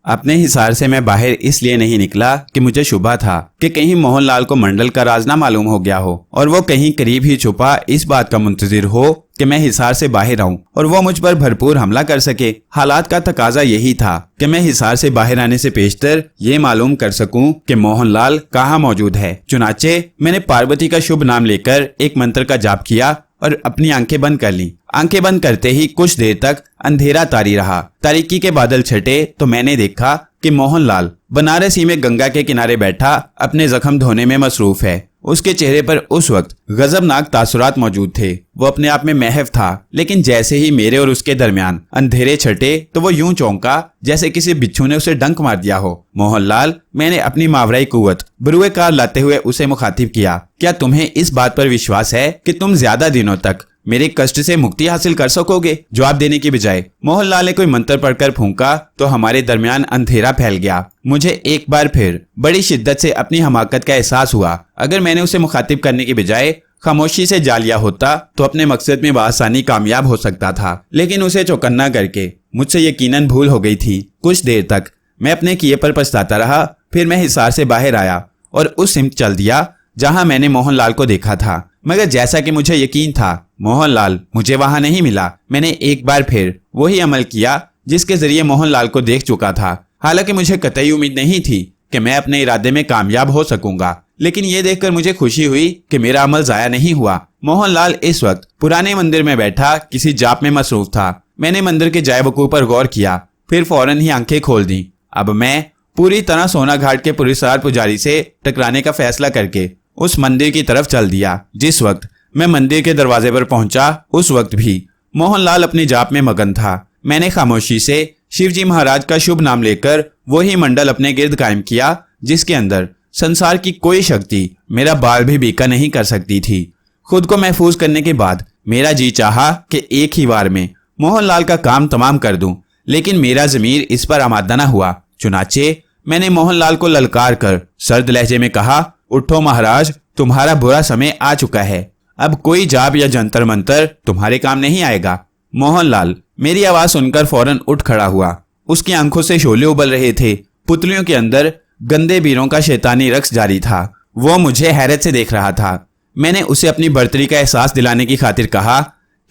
अपने हिसार से मैं बाहर इसलिए नहीं निकला कि मुझे शुबा था कि कहीं मोहनलाल को मंडल का राज ना मालूम हो गया हो और वो कहीं करीब ही छुपा इस बात का मुंतजिर हो कि मैं हिसार से बाहर आऊं और वो मुझ पर भरपूर हमला कर सके। हालात का तकाजा यही था कि मैं हिसार से बाहर आने से पेशतर ये मालूम कर सकूं कि मोहनलाल कहाँ मौजूद है। चुनाचे मैंने पार्वती का शुभ नाम लेकर एक मंत्र का जाप किया और अपनी आंखें बंद कर ली। आंखें बंद करते ही कुछ देर तक अंधेरा तारी रहा। तारीकी के बादल छटे तो मैंने देखा कि मोहनलाल बनारसी में गंगा के किनारे बैठा अपने जख्म धोने में मसरूफ है। उसके चेहरे पर उस वक्त गजबनाक तासुरात मौजूद थे। वो अपने आप में महव था, लेकिन जैसे ही मेरे और उसके दरमियान अंधेरे छटे तो वो यूं चौंका जैसे किसी बिच्छू ने उसे डंक मार दिया हो। मोहनलाल, मैंने अपनी मावराई कुव्वत बरुए कार लाते हुए उसे मुखातिब किया, क्या तुम्हें इस बात पर विश्वास है कि तुम ज्यादा दिनों तक मेरे कष्ट से मुक्ति हासिल कर सकोगे? जवाब देने की बजाय मोहनलाल ने कोई मंत्र पढ़कर फूंका तो हमारे दरमियान अंधेरा फैल गया। मुझे एक बार फिर बड़ी शिद्दत से अपनी हमाकत का एहसास हुआ। अगर मैंने उसे मुखातिब करने की बजाय खामोशी से जा लिया होता तो अपने मकसद में बआसानी कामयाब हो सकता था, लेकिन उसे चौकन्ना करके मुझसे यकीनन भूल हो गई थी। कुछ देर तक मैं अपने किए पर पछताता रहा। फिर मैं हिसार से बाहर आया और उस सिमत चल दिया जहां मैंने मोहनलाल को देखा था, मगर जैसा कि मुझे यकीन था मोहनलाल मुझे वहां नहीं मिला। मैंने एक बार फिर वही अमल किया जिसके जरिए मोहनलाल को देख चुका था। हालांकि मुझे कतई उम्मीद नहीं थी कि मैं अपने इरादे में कामयाब हो सकूंगा, लेकिन ये देखकर मुझे खुशी हुई कि मेरा अमल जाया नहीं हुआ। मोहनलाल इस वक्त पुराने मंदिर में बैठा किसी जाप में मसरूफ था। मैंने मंदिर के जाय वकूफ पर गौर किया, फिर फौरन ही आंखें खोल दी। अब मैं पूरी तरह सोना घाट के पुरस्कार पुजारी से टकराने का फैसला करके उस मंदिर की तरफ चल दिया। जिस वक्त मैं मंदिर के दरवाजे पर पहुंचा उस वक्त भी मोहनलाल अपनी जाप में मगन था। मैंने खामोशी से शिवजी महाराज का शुभ नाम लेकर वही मंडल अपने गिर्द कायम किया जिसके अंदर संसार की कोई शक्ति मेरा बाल भी बीका नहीं कर सकती थी। खुद को महफूज करने के बाद मेरा जी चाहा कि एक ही बार में मोहनलाल का काम तमाम कर दूं, लेकिन मेरा ज़मीर इस पर आमादा न हुआ। चुनाचे मैंने मोहनलाल को ललकार कर सर्द लहजे में कहा, उठो महाराज, तुम्हारा बुरा समय आ चुका है। अब कोई जाप या जंतर मंतर तुम्हारे काम नहीं आएगा। मोहनलाल मेरी आवाज सुनकर फौरन उठ खड़ा हुआ। उसकी आंखों से शोले उबल रहे थे। पुतलियों के अंदर गंदे बीरों का शैतानी रक्स जारी था। वो मुझे हैरत से देख रहा था। मैंने उसे अपनी बर्तरी का एहसास दिलाने की खातिर कहा,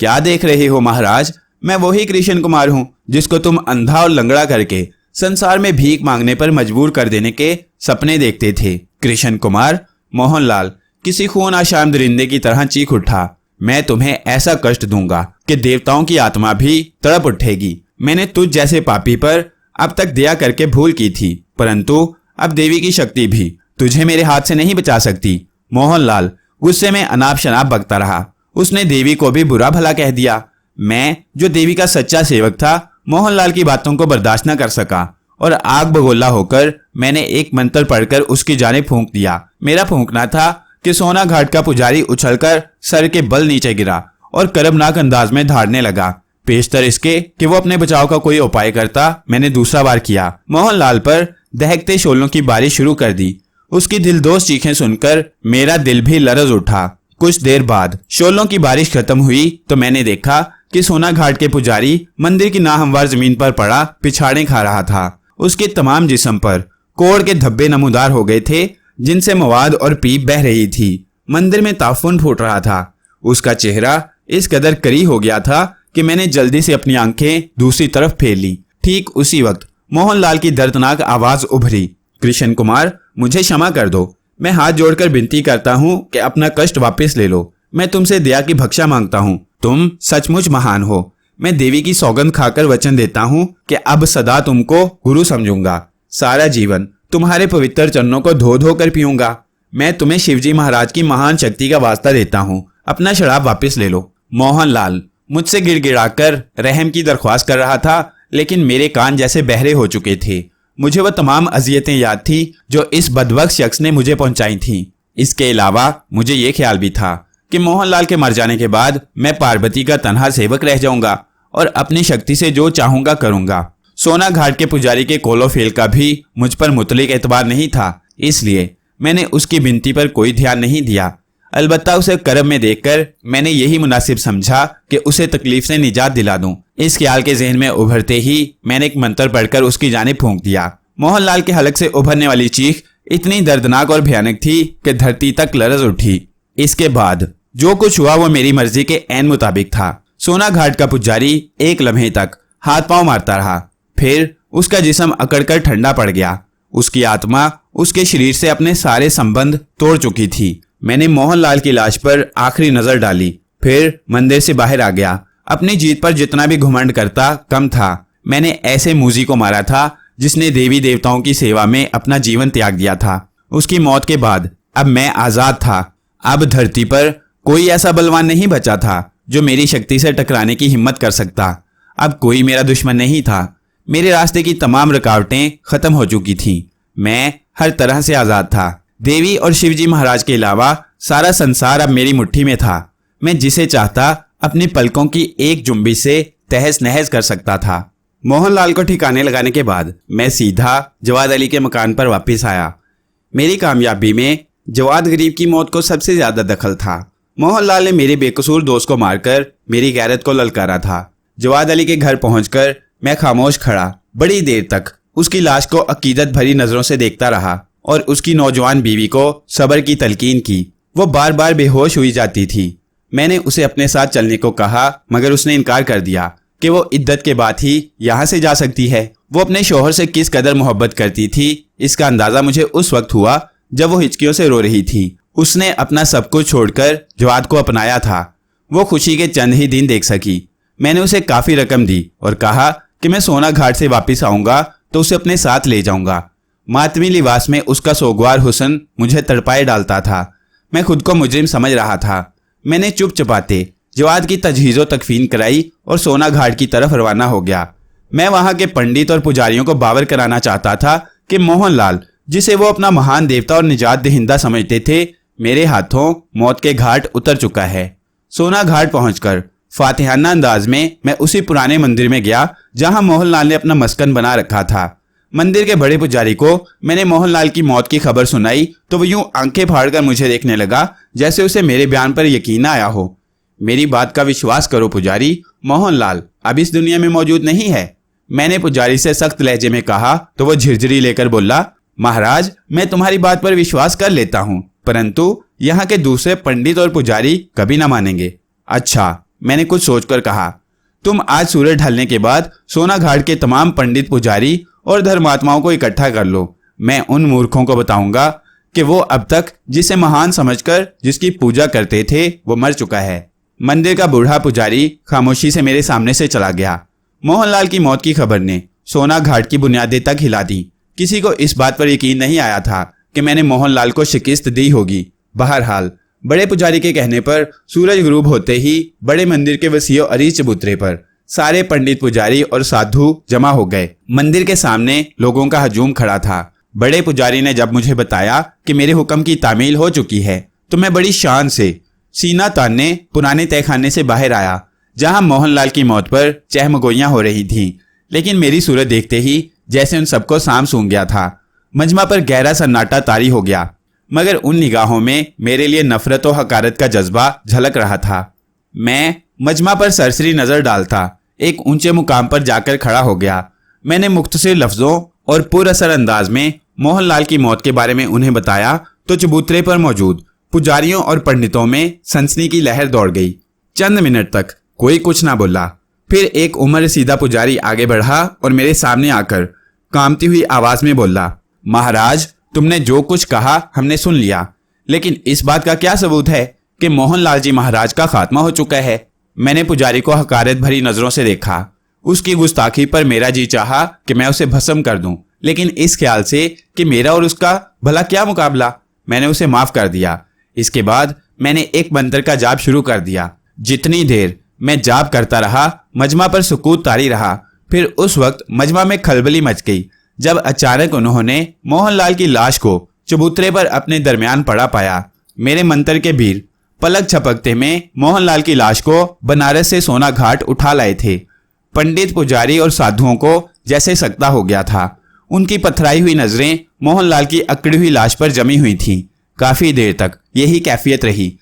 क्या देख रहे हो महाराज? मैं वही कृष्ण कुमार हूँ जिसको तुम अंधा और लंगड़ा करके संसार में भीख मांगने पर मजबूर कर देने के सपने देखते थे। कृष्ण कुमार? मोहनलाल किसी खून आशाम दरिंदे की तरह चीख उठा, मैं तुम्हें ऐसा कष्ट दूंगा कि देवताओं की आत्मा भी तड़प उठेगी। मैंने तुझ जैसे पापी पर अब तक दया करके भूल की थी, परंतु अब देवी की शक्ति भी तुझे मेरे हाथ से नहीं बचा सकती। मोहनलाल गुस्से में अनाप शनाप बकता रहा। उसने देवी को भी बुरा भला कह दिया। मैं जो देवी का सच्चा सेवक था मोहनलाल की बातों को बर्दाश्त न कर सका और आग बगोला होकर मैंने एक मंत्र पढ़कर उसकी जानिब फूंक दिया। मेरा फूंकना था कि सोना घाट का पुजारी उछलकर सर के बल नीचे गिरा और कर्मनाक अंदाज में धाड़ने लगा। पेशतर इसके कि वो अपने बचाव का कोई उपाय करता, मैंने दूसरा बार किया। मोहनलाल पर दहकते शोलों की बारिश शुरू कर दी। उसकी दिलदोज चीखें सुनकर मेरा दिल भी लरज उठा। कुछ देर बाद शोलों की बारिश खत्म हुई तो मैंने देखा कि सोना घाट के पुजारी मंदिर की नाहमवार जमीन पर पड़ा पिछाड़े खा रहा था। उसके तमाम जिस्म पर कोड़ के धब्बे नमूदार हो गए थे जिनसे मवाद और पीप बह रही थी। मंदिर में ताफुन फूट रहा था। उसका चेहरा इस कदर करी हो गया था कि मैंने जल्दी से अपनी आंखें दूसरी तरफ फेर ली। ठीक उसी वक्त मोहनलाल की दर्दनाक आवाज उभरी, कृष्ण कुमार, मुझे क्षमा कर दो। मैं हाथ जोड़कर विनती करता हूँ कि अपना कष्ट वापस ले लो। मैं तुमसे दया की भक्षा मांगता हूँ। तुम सचमुच महान हो। मैं देवी की सौगंध खाकर वचन देता हूँ कि अब सदा तुमको गुरु समझूंगा। सारा जीवन तुम्हारे पवित्र चरणों को धो धो कर पीऊंगा। मैं तुम्हें शिवजी महाराज की महान शक्ति का वास्ता देता हूँ, अपना शराब वापस ले लो। मोहनलाल मुझसे गिड़गिड़ाकर रहम की दरख्वास्त कर रहा था, लेकिन मेरे कान जैसे बहरे हो चुके थे। मुझे वह तमाम अजियतें याद थी जो इस बदबख्त शख्स ने मुझे पहुंचाई थीं। इसके अलावा मुझे ये ख्याल भी था कि मोहनलाल के मर जाने के बाद मैं पार्वती का तनहा सेवक रह जाऊंगा और अपनी शक्ति से जो चाहूंगा करूंगा। सोना घाट के पुजारी के कोलो फेल का भी मुझ पर मुतलिक एतबार नहीं था, इसलिए मैंने उसकी विनती पर कोई ध्यान नहीं दिया। अलबत्ता उसे करब में देखकर मैंने यही मुनासिब समझा कि उसे तकलीफ से निजात दिला दूं। इस ख्याल के जहन में उभरते ही मैंने एक मंत्र पढ़कर उसकी जानिब फूंक दिया। मोहनलाल के हलक से उभरने वाली चीख इतनी दर्दनाक और भयानक थी कि धरती तक लरज उठी। इसके बाद जो कुछ हुआ वो मेरी मर्जी के ऐन मुताबिक था। सोना घाट का पुजारी एक लम्हे तक हाथ पांव मारता रहा, फिर उसका जिस्म अकड़कर ठंडा पड़ गया। उसकी आत्मा उसके शरीर से अपने सारे संबंध तोड़ चुकी थी। मैंने मोहनलाल की लाश पर आखिरी नजर डाली, फिर मंदिर से बाहर आ गया। अपनी जीत पर जितना भी घुमंड करता कम था। मैंने ऐसे मूजी को मारा था जिसने देवी देवताओं की सेवा में अपना जीवन त्याग दिया था। उसकी मौत के बाद अब मैं आजाद था। अब धरती पर कोई ऐसा बलवान नहीं बचा था जो मेरी शक्ति से टकराने की हिम्मत कर सकता। अब कोई मेरा दुश्मन नहीं था। मेरे रास्ते की तमाम रुकावटें खत्म हो चुकी थीं। मैं हर तरह से आजाद था। देवी और शिवजी महाराज के अलावा सारा संसार अब मेरी मुट्ठी में था। मैं जिसे चाहता अपनी पलकों की एक जुम्बिश से तहस नहस कर सकता था। मोहनलाल को ठिकाने लगाने के बाद मैं सीधा जवाद अली के मकान पर वापस आया। मेरी कामयाबी में जवाद गरीब की मौत को सबसे ज्यादा दखल था। मोहनलाल ने मेरे बेकसूर दोस्त को मारकर मेरी गैरत को ललकारा था। जवाद अली के घर पहुंचकर मैं खामोश खड़ा बड़ी देर तक उसकी लाश को अकीदत भरी नजरों से देखता रहा और उसकी नौजवान बीवी को सब्र की तलकीन की। वो बार बार बेहोश हुई जाती थी। मैंने उसे अपने साथ चलने को कहा, मगर उसने इनकार कर दिया कि वो इद्दत के बाद ही यहाँ से जा सकती है। वो अपने शौहर से किस कदर मोहब्बत करती थी, इसका अंदाजा मुझे उस वक्त हुआ जब वो हिचकियों से रो रही थी। उसने अपना सब कुछ छोड़कर जवाद को अपनाया था। वो खुशी के चंद ही दिन देख सकी। मैंने उसे काफी रकम दी और कहा कि मैं सोना घाट से वापस आऊंगा तो उसे अपने साथ ले जाऊंगा। मातमी लिबास में उसका सोगवार हुस्न मुझे तड़पाए डालता था। मैं खुद को मुजरिम समझ रहा था। मैंने चुप चपाते जवाद की तजहीज़ो तकफीन कराई और सोना घाट की तरफ रवाना हो गया। मैं वहां के पंडित और पुजारियों को बावर कराना चाहता था कि मोहनलाल, जिसे वो अपना महान देवता और निजात दहिंदा समझते थे, मेरे हाथों मौत के घाट उतर चुका है। सोना घाट पहुंचकर फातिहाना अंदाज में मैं उसी पुराने मंदिर में गया जहां मोहनलाल ने अपना मस्कन बना रखा था। मंदिर के बड़े पुजारी को मैंने मोहनलाल की मौत की खबर सुनाई तो वो यूं आंखें फाड़कर मुझे देखने लगा जैसे उसे मेरे बयान पर यकीन ना आया हो। मेरी बात का विश्वास करो पुजारी, मोहनलाल अब इस दुनिया में मौजूद नहीं है। मैंने पुजारी से सख्त लहजे में कहा तो वो झिरझिरी लेकर बोला, महाराज मैं तुम्हारी बात पर विश्वास कर लेता हूँ, परंतु यहाँ के दूसरे पंडित और पुजारी कभी ना मानेंगे। अच्छा, मैंने कुछ सोचकर कहा, तुम आज सूरज ढलने के बाद सोना घाट के तमाम पंडित पुजारी और धर्मात्माओं को इकट्ठा कर लो। मैं उन मूर्खों को बताऊंगा कि वो अब तक जिसे महान समझकर जिसकी पूजा करते थे वो मर चुका है। मंदिर का बूढ़ा पुजारी खामोशी से मेरे सामने से चला गया। मोहनलाल की मौत की खबर ने सोना घाट की बुनियादें तक हिला दी। किसी को इस बात पर यकीन नहीं आया था कि मैंने मोहनलाल को शिकस्त दी होगी। बहरहाल बड़े पुजारी के कहने पर सूरज गुरूब होते ही बड़े मंदिर के वसीओ अरीज चबूतरे पर सारे पंडित पुजारी और साधु जमा हो गए। मंदिर के सामने लोगों का हजूम खड़ा था। बड़े पुजारी ने जब मुझे बताया कि मेरे हुक्म की तामील हो चुकी है तो मैं बड़ी शान से सीना तानने पुराने तहखाने से बाहर आया जहां मोहनलाल की मौत पर चहमगोइयां हो रही थीं। लेकिन मेरी सूरत देखते ही जैसे उन सबको साम सूंघ गया था। मजमा पर गहरा सन्नाटा तारी हो गया, मगर उन निगाहों में मेरे लिए नफरत और हकारत का जज्बा झलक रहा था। मैं मजमा पर सरसरी नजर डालता एक ऊंचे मुकाम पर जाकर खड़ा हो गया। मैंने मुख्तसर लफ्जों और पुरअसर अंदाज में मोहनलाल की मौत के बारे में उन्हें बताया तो चबूतरे पर मौजूद पुजारियों और पंडितों में सनसनी की लहर दौड़ गई। चंद मिनट तक कोई कुछ ना बोला। फिर एक उम्र रसीदा पुजारी आगे बढ़ा और मेरे सामने आकर कांपती हुई आवाज में बोला, महाराज तुमने जो कुछ कहा हमने सुन लिया, लेकिन इस बात का क्या सबूत है कि मोहनलाल जी महाराज का खात्मा हो चुका है। मैंने पुजारी को हकारत भरी नजरों से देखा। उसकी गुस्ताखी पर मेरा जी चाहा कि मैं उसे भस्म कर दूं, लेकिन इस ख्याल से कि मेरा और उसका भला क्या मुकाबला, मैंने उसे माफ कर दिया। इसके बाद मैंने एक मंत्र का जाप शुरू कर दिया। जितनी देर मैं जाप करता रहा, मजमा पर सुकूत तारी रहा। फिर उस वक्त मजमा में खलबली मच गई जब अचानक उन्होंने मोहनलाल की लाश को चबूतरे पर अपने दरमियान पड़ा पाया। मेरे मंत्र के वीर पलक झपकते में मोहनलाल की लाश को बनारस से सोना घाट उठा लाए थे। पंडित, पुजारी और साधुओं को जैसे सकता हो गया था। उनकी पथराई हुई नजरें मोहनलाल की अकड़ी हुई लाश पर जमी हुई थीं। काफी देर तक यही कैफियत रही।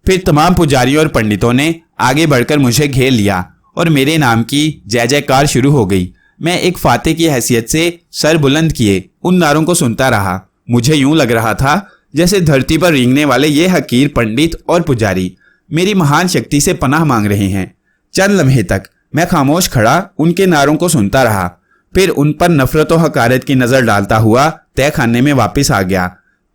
फिर तमाम पुजारियों और पंडितों ने आगे बढ़कर मुझे घेर लिया और मेरे नाम की जय जयकार शुरू हो गई। मैं एक फाते की हैसियत से सर बुलंद किए उन नारों को सुनता रहा। मुझे यूं लग रहा था जैसे धरती पर रेंगने वाले ये हकीर पंडित और पुजारी मेरी महान शक्ति से पनाह मांग रहे हैं। चंद लम्हे तक मैं खामोश खड़ा उनके नारों को सुनता रहा। फिर उन पर नफरत और हकारत की नजर डालता हुआ तय खाने में वापस आ गया।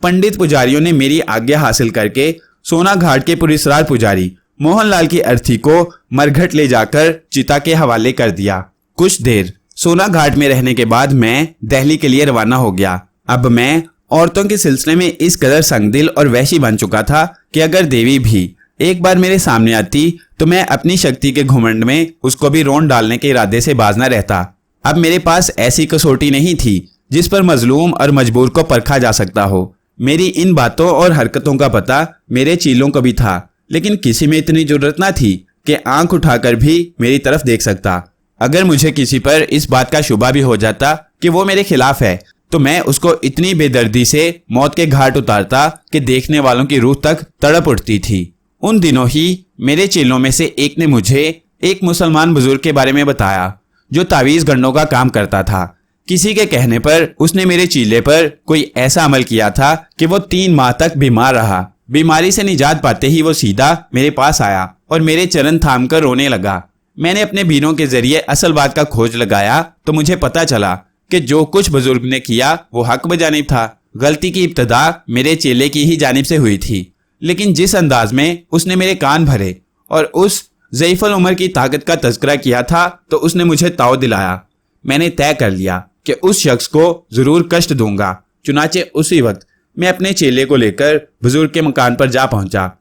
पंडित पुजारियों ने मेरी आज्ञा हासिल करके सोना घाट के पुरस्कार पुजारी मोहनलाल की अर्थी को मरघट ले जाकर चिता के हवाले कर दिया। कुछ देर सोना घाट में रहने के बाद मैं दिल्ली के लिए रवाना हो गया। अब मैं औरतों के सिलसिले में इस कदर संगदिल और वहशी बन चुका था कि अगर देवी भी एक बार मेरे सामने आती तो मैं अपनी शक्ति के घुमंड में उसको भी रोन डालने के इरादे से बाज न रहता। अब मेरे पास ऐसी कसौटी नहीं थी जिस पर मजलूम और मजबूर को परखा जा सकता हो। मेरी इन बातों और हरकतों का पता मेरे चीलों को भी था, लेकिन किसी में इतनी जरूरत ना थी कि आंख उठाकर भी मेरी तरफ देख सकता। अगर मुझे किसी पर इस बात का शुबा भी हो जाता कि वो मेरे खिलाफ है तो मैं उसको इतनी बेदर्दी से मौत के घाट उतारता कि देखने वालों की रूह तक तड़प उठती थी। उन दिनों ही मेरे चेलों में से एक ने मुझे एक मुसलमान बुजुर्ग के बारे में बताया जो तावीज गढ़ने का काम करता था। किसी के कहने पर उसने मेरे चीले पर कोई ऐसा अमल किया था कि वो 3 माह तक बीमार रहा। बीमारी से निजात पाते ही वो सीधा मेरे पास आया और मेरे चरण थाम कर रोने लगा। मैंने अपने बीनों के जरिए असल बात का खोज लगाया तो मुझे पता चला कि जो कुछ बुजुर्ग ने किया वो हक बजानिब था। गलती की इब्तदा मेरे चेले की ही जानिब से हुई थी, लेकिन जिस अंदाज में उसने मेरे कान भरे और उस ज़ईफ़ुल उमर की ताकत का तज़किरा किया था तो उसने मुझे ताव दिलाया। मैंने तय कर लिया कि उस शख्स को जरूर कष्ट दूंगा। चुनाचे उसी वक्त मैं अपने चेले को लेकर बुजुर्ग के मकान पर जा पहुंचा।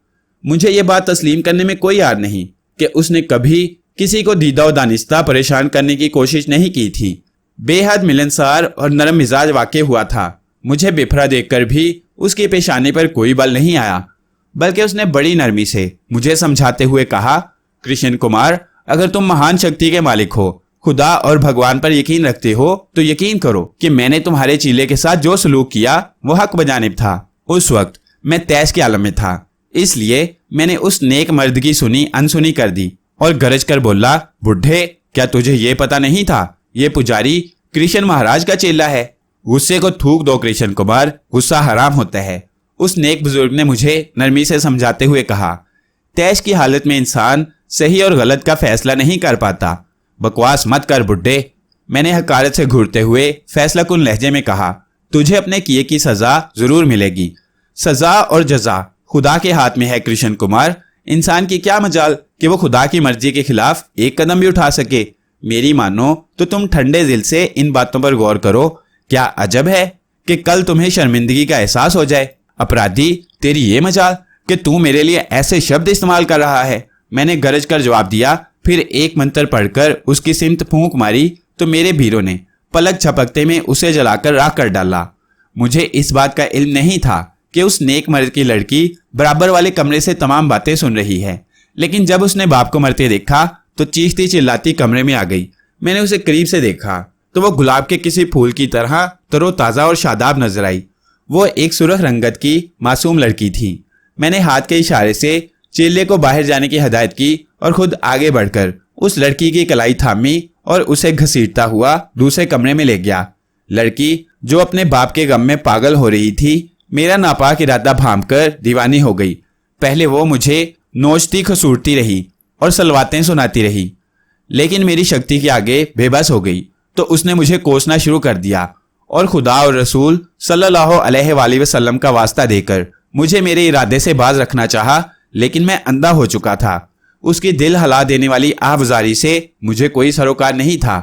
मुझे ये बात तस्लीम करने में कोई यार नहीं कि उसने कभी किसी को दीदा व दानिस्ता परेशान करने की कोशिश नहीं की थी। बेहद मिलनसार और नरम मिजाज वाक़ई हुआ था। मुझे बिफरा देखकर भी उसकी पेशानी पर कोई बल नहीं आया, बल्कि उसने बड़ी नरमी से मुझे समझाते हुए कहा, कृष्ण कुमार, अगर तुम महान शक्ति के मालिक हो, खुदा और भगवान पर यकीन रखते हो तो यकीन करो कि मैंने तुम्हारे चीले के साथ जो सलूक किया वो हक बजानिब था। उस वक्त मैं तैश के आलम में था, इसलिए मैंने उस नेक मर्द की सुनी अनसुनी कर दी और गरज कर बोला, बुढ़े, क्या तुझे ये पता नहीं था ये पुजारी कृष्ण महाराज का चेला है? गुस्से को थूक दो कृष्ण कुमार, गुस्सा हराम होता है। उस नेक बुजुर्ग ने मुझे नरमी से समझाते हुए कहा, तैश की हालत में इंसान सही और गलत का फैसला नहीं कर पाता। बकवास मत कर बुड्ढे। मैंने हकारत से घूरते हुए फैसला कुन लहजे में कहा, तुझे अपने किए की सजा जरूर मिलेगी। सजा और जजा खुदा के हाथ में है कृष्ण कुमार। इंसान की क्या मजाल कि वो खुदा की मर्जी के खिलाफ एक कदम भी उठा सके। मेरी मानो तो तुम ठंडे दिल से इन बातों पर गौर करो। क्या अजब है कि कल तुम्हें शर्मिंदगी का एहसास हो जाए। अपराधी, तेरी ये मजाल कि तू मेरे लिए ऐसे शब्द इस्तेमाल कर रहा है। मैंने गरज कर जवाब दिया। फिर एक मंत्र पढ़कर उसकी सिमत फूंक मारी तो मेरे भीरों ने पलक झपकते में उसे जलाकर राख कर डाला। मुझे इस बात का इल्म नहीं था कि उस नेक मर्द की लड़की बराबर वाले कमरे से तमाम बातें सुन रही है, लेकिन जब उसने बाप को मरते देखा तो चीखती चिल्लाती कमरे में आ गई। मैंने उसे करीब से देखा तो वो गुलाब के किसी फूल की तरह तरोताज़ा और शादाब नजर आई। वो एक सुरख रंगत की मासूम लड़की थी। मैंने हाथ के इशारे से चेले को बाहर जाने की हिदायत की और खुद आगे बढ़कर उस लड़की की कलाई थामी और उसे घसीटता हुआ दूसरे कमरे में ले गया। लड़की जो अपने बाप के गम में पागल हो रही थी, मेरा नापाक इरादा भांपकर दीवानी हो गई। पहले वो मुझे नोचती खसूटती रही और सलवातें सुनाती रही, लेकिन मेरी शक्ति के आगे बेबस हो गई तो उसने मुझे कोसना शुरू कर दिया और खुदा और रसूल सल्लल्लाहु अलैहि वसल्लम का वास्ता देकर मुझे मेरे इरादे से बाज रखना चाहा, लेकिन मैं अंधा हो चुका था। उसकी दिल हिला देने वाली आवाज़ारी से मुझे कोई सरोकार नहीं था।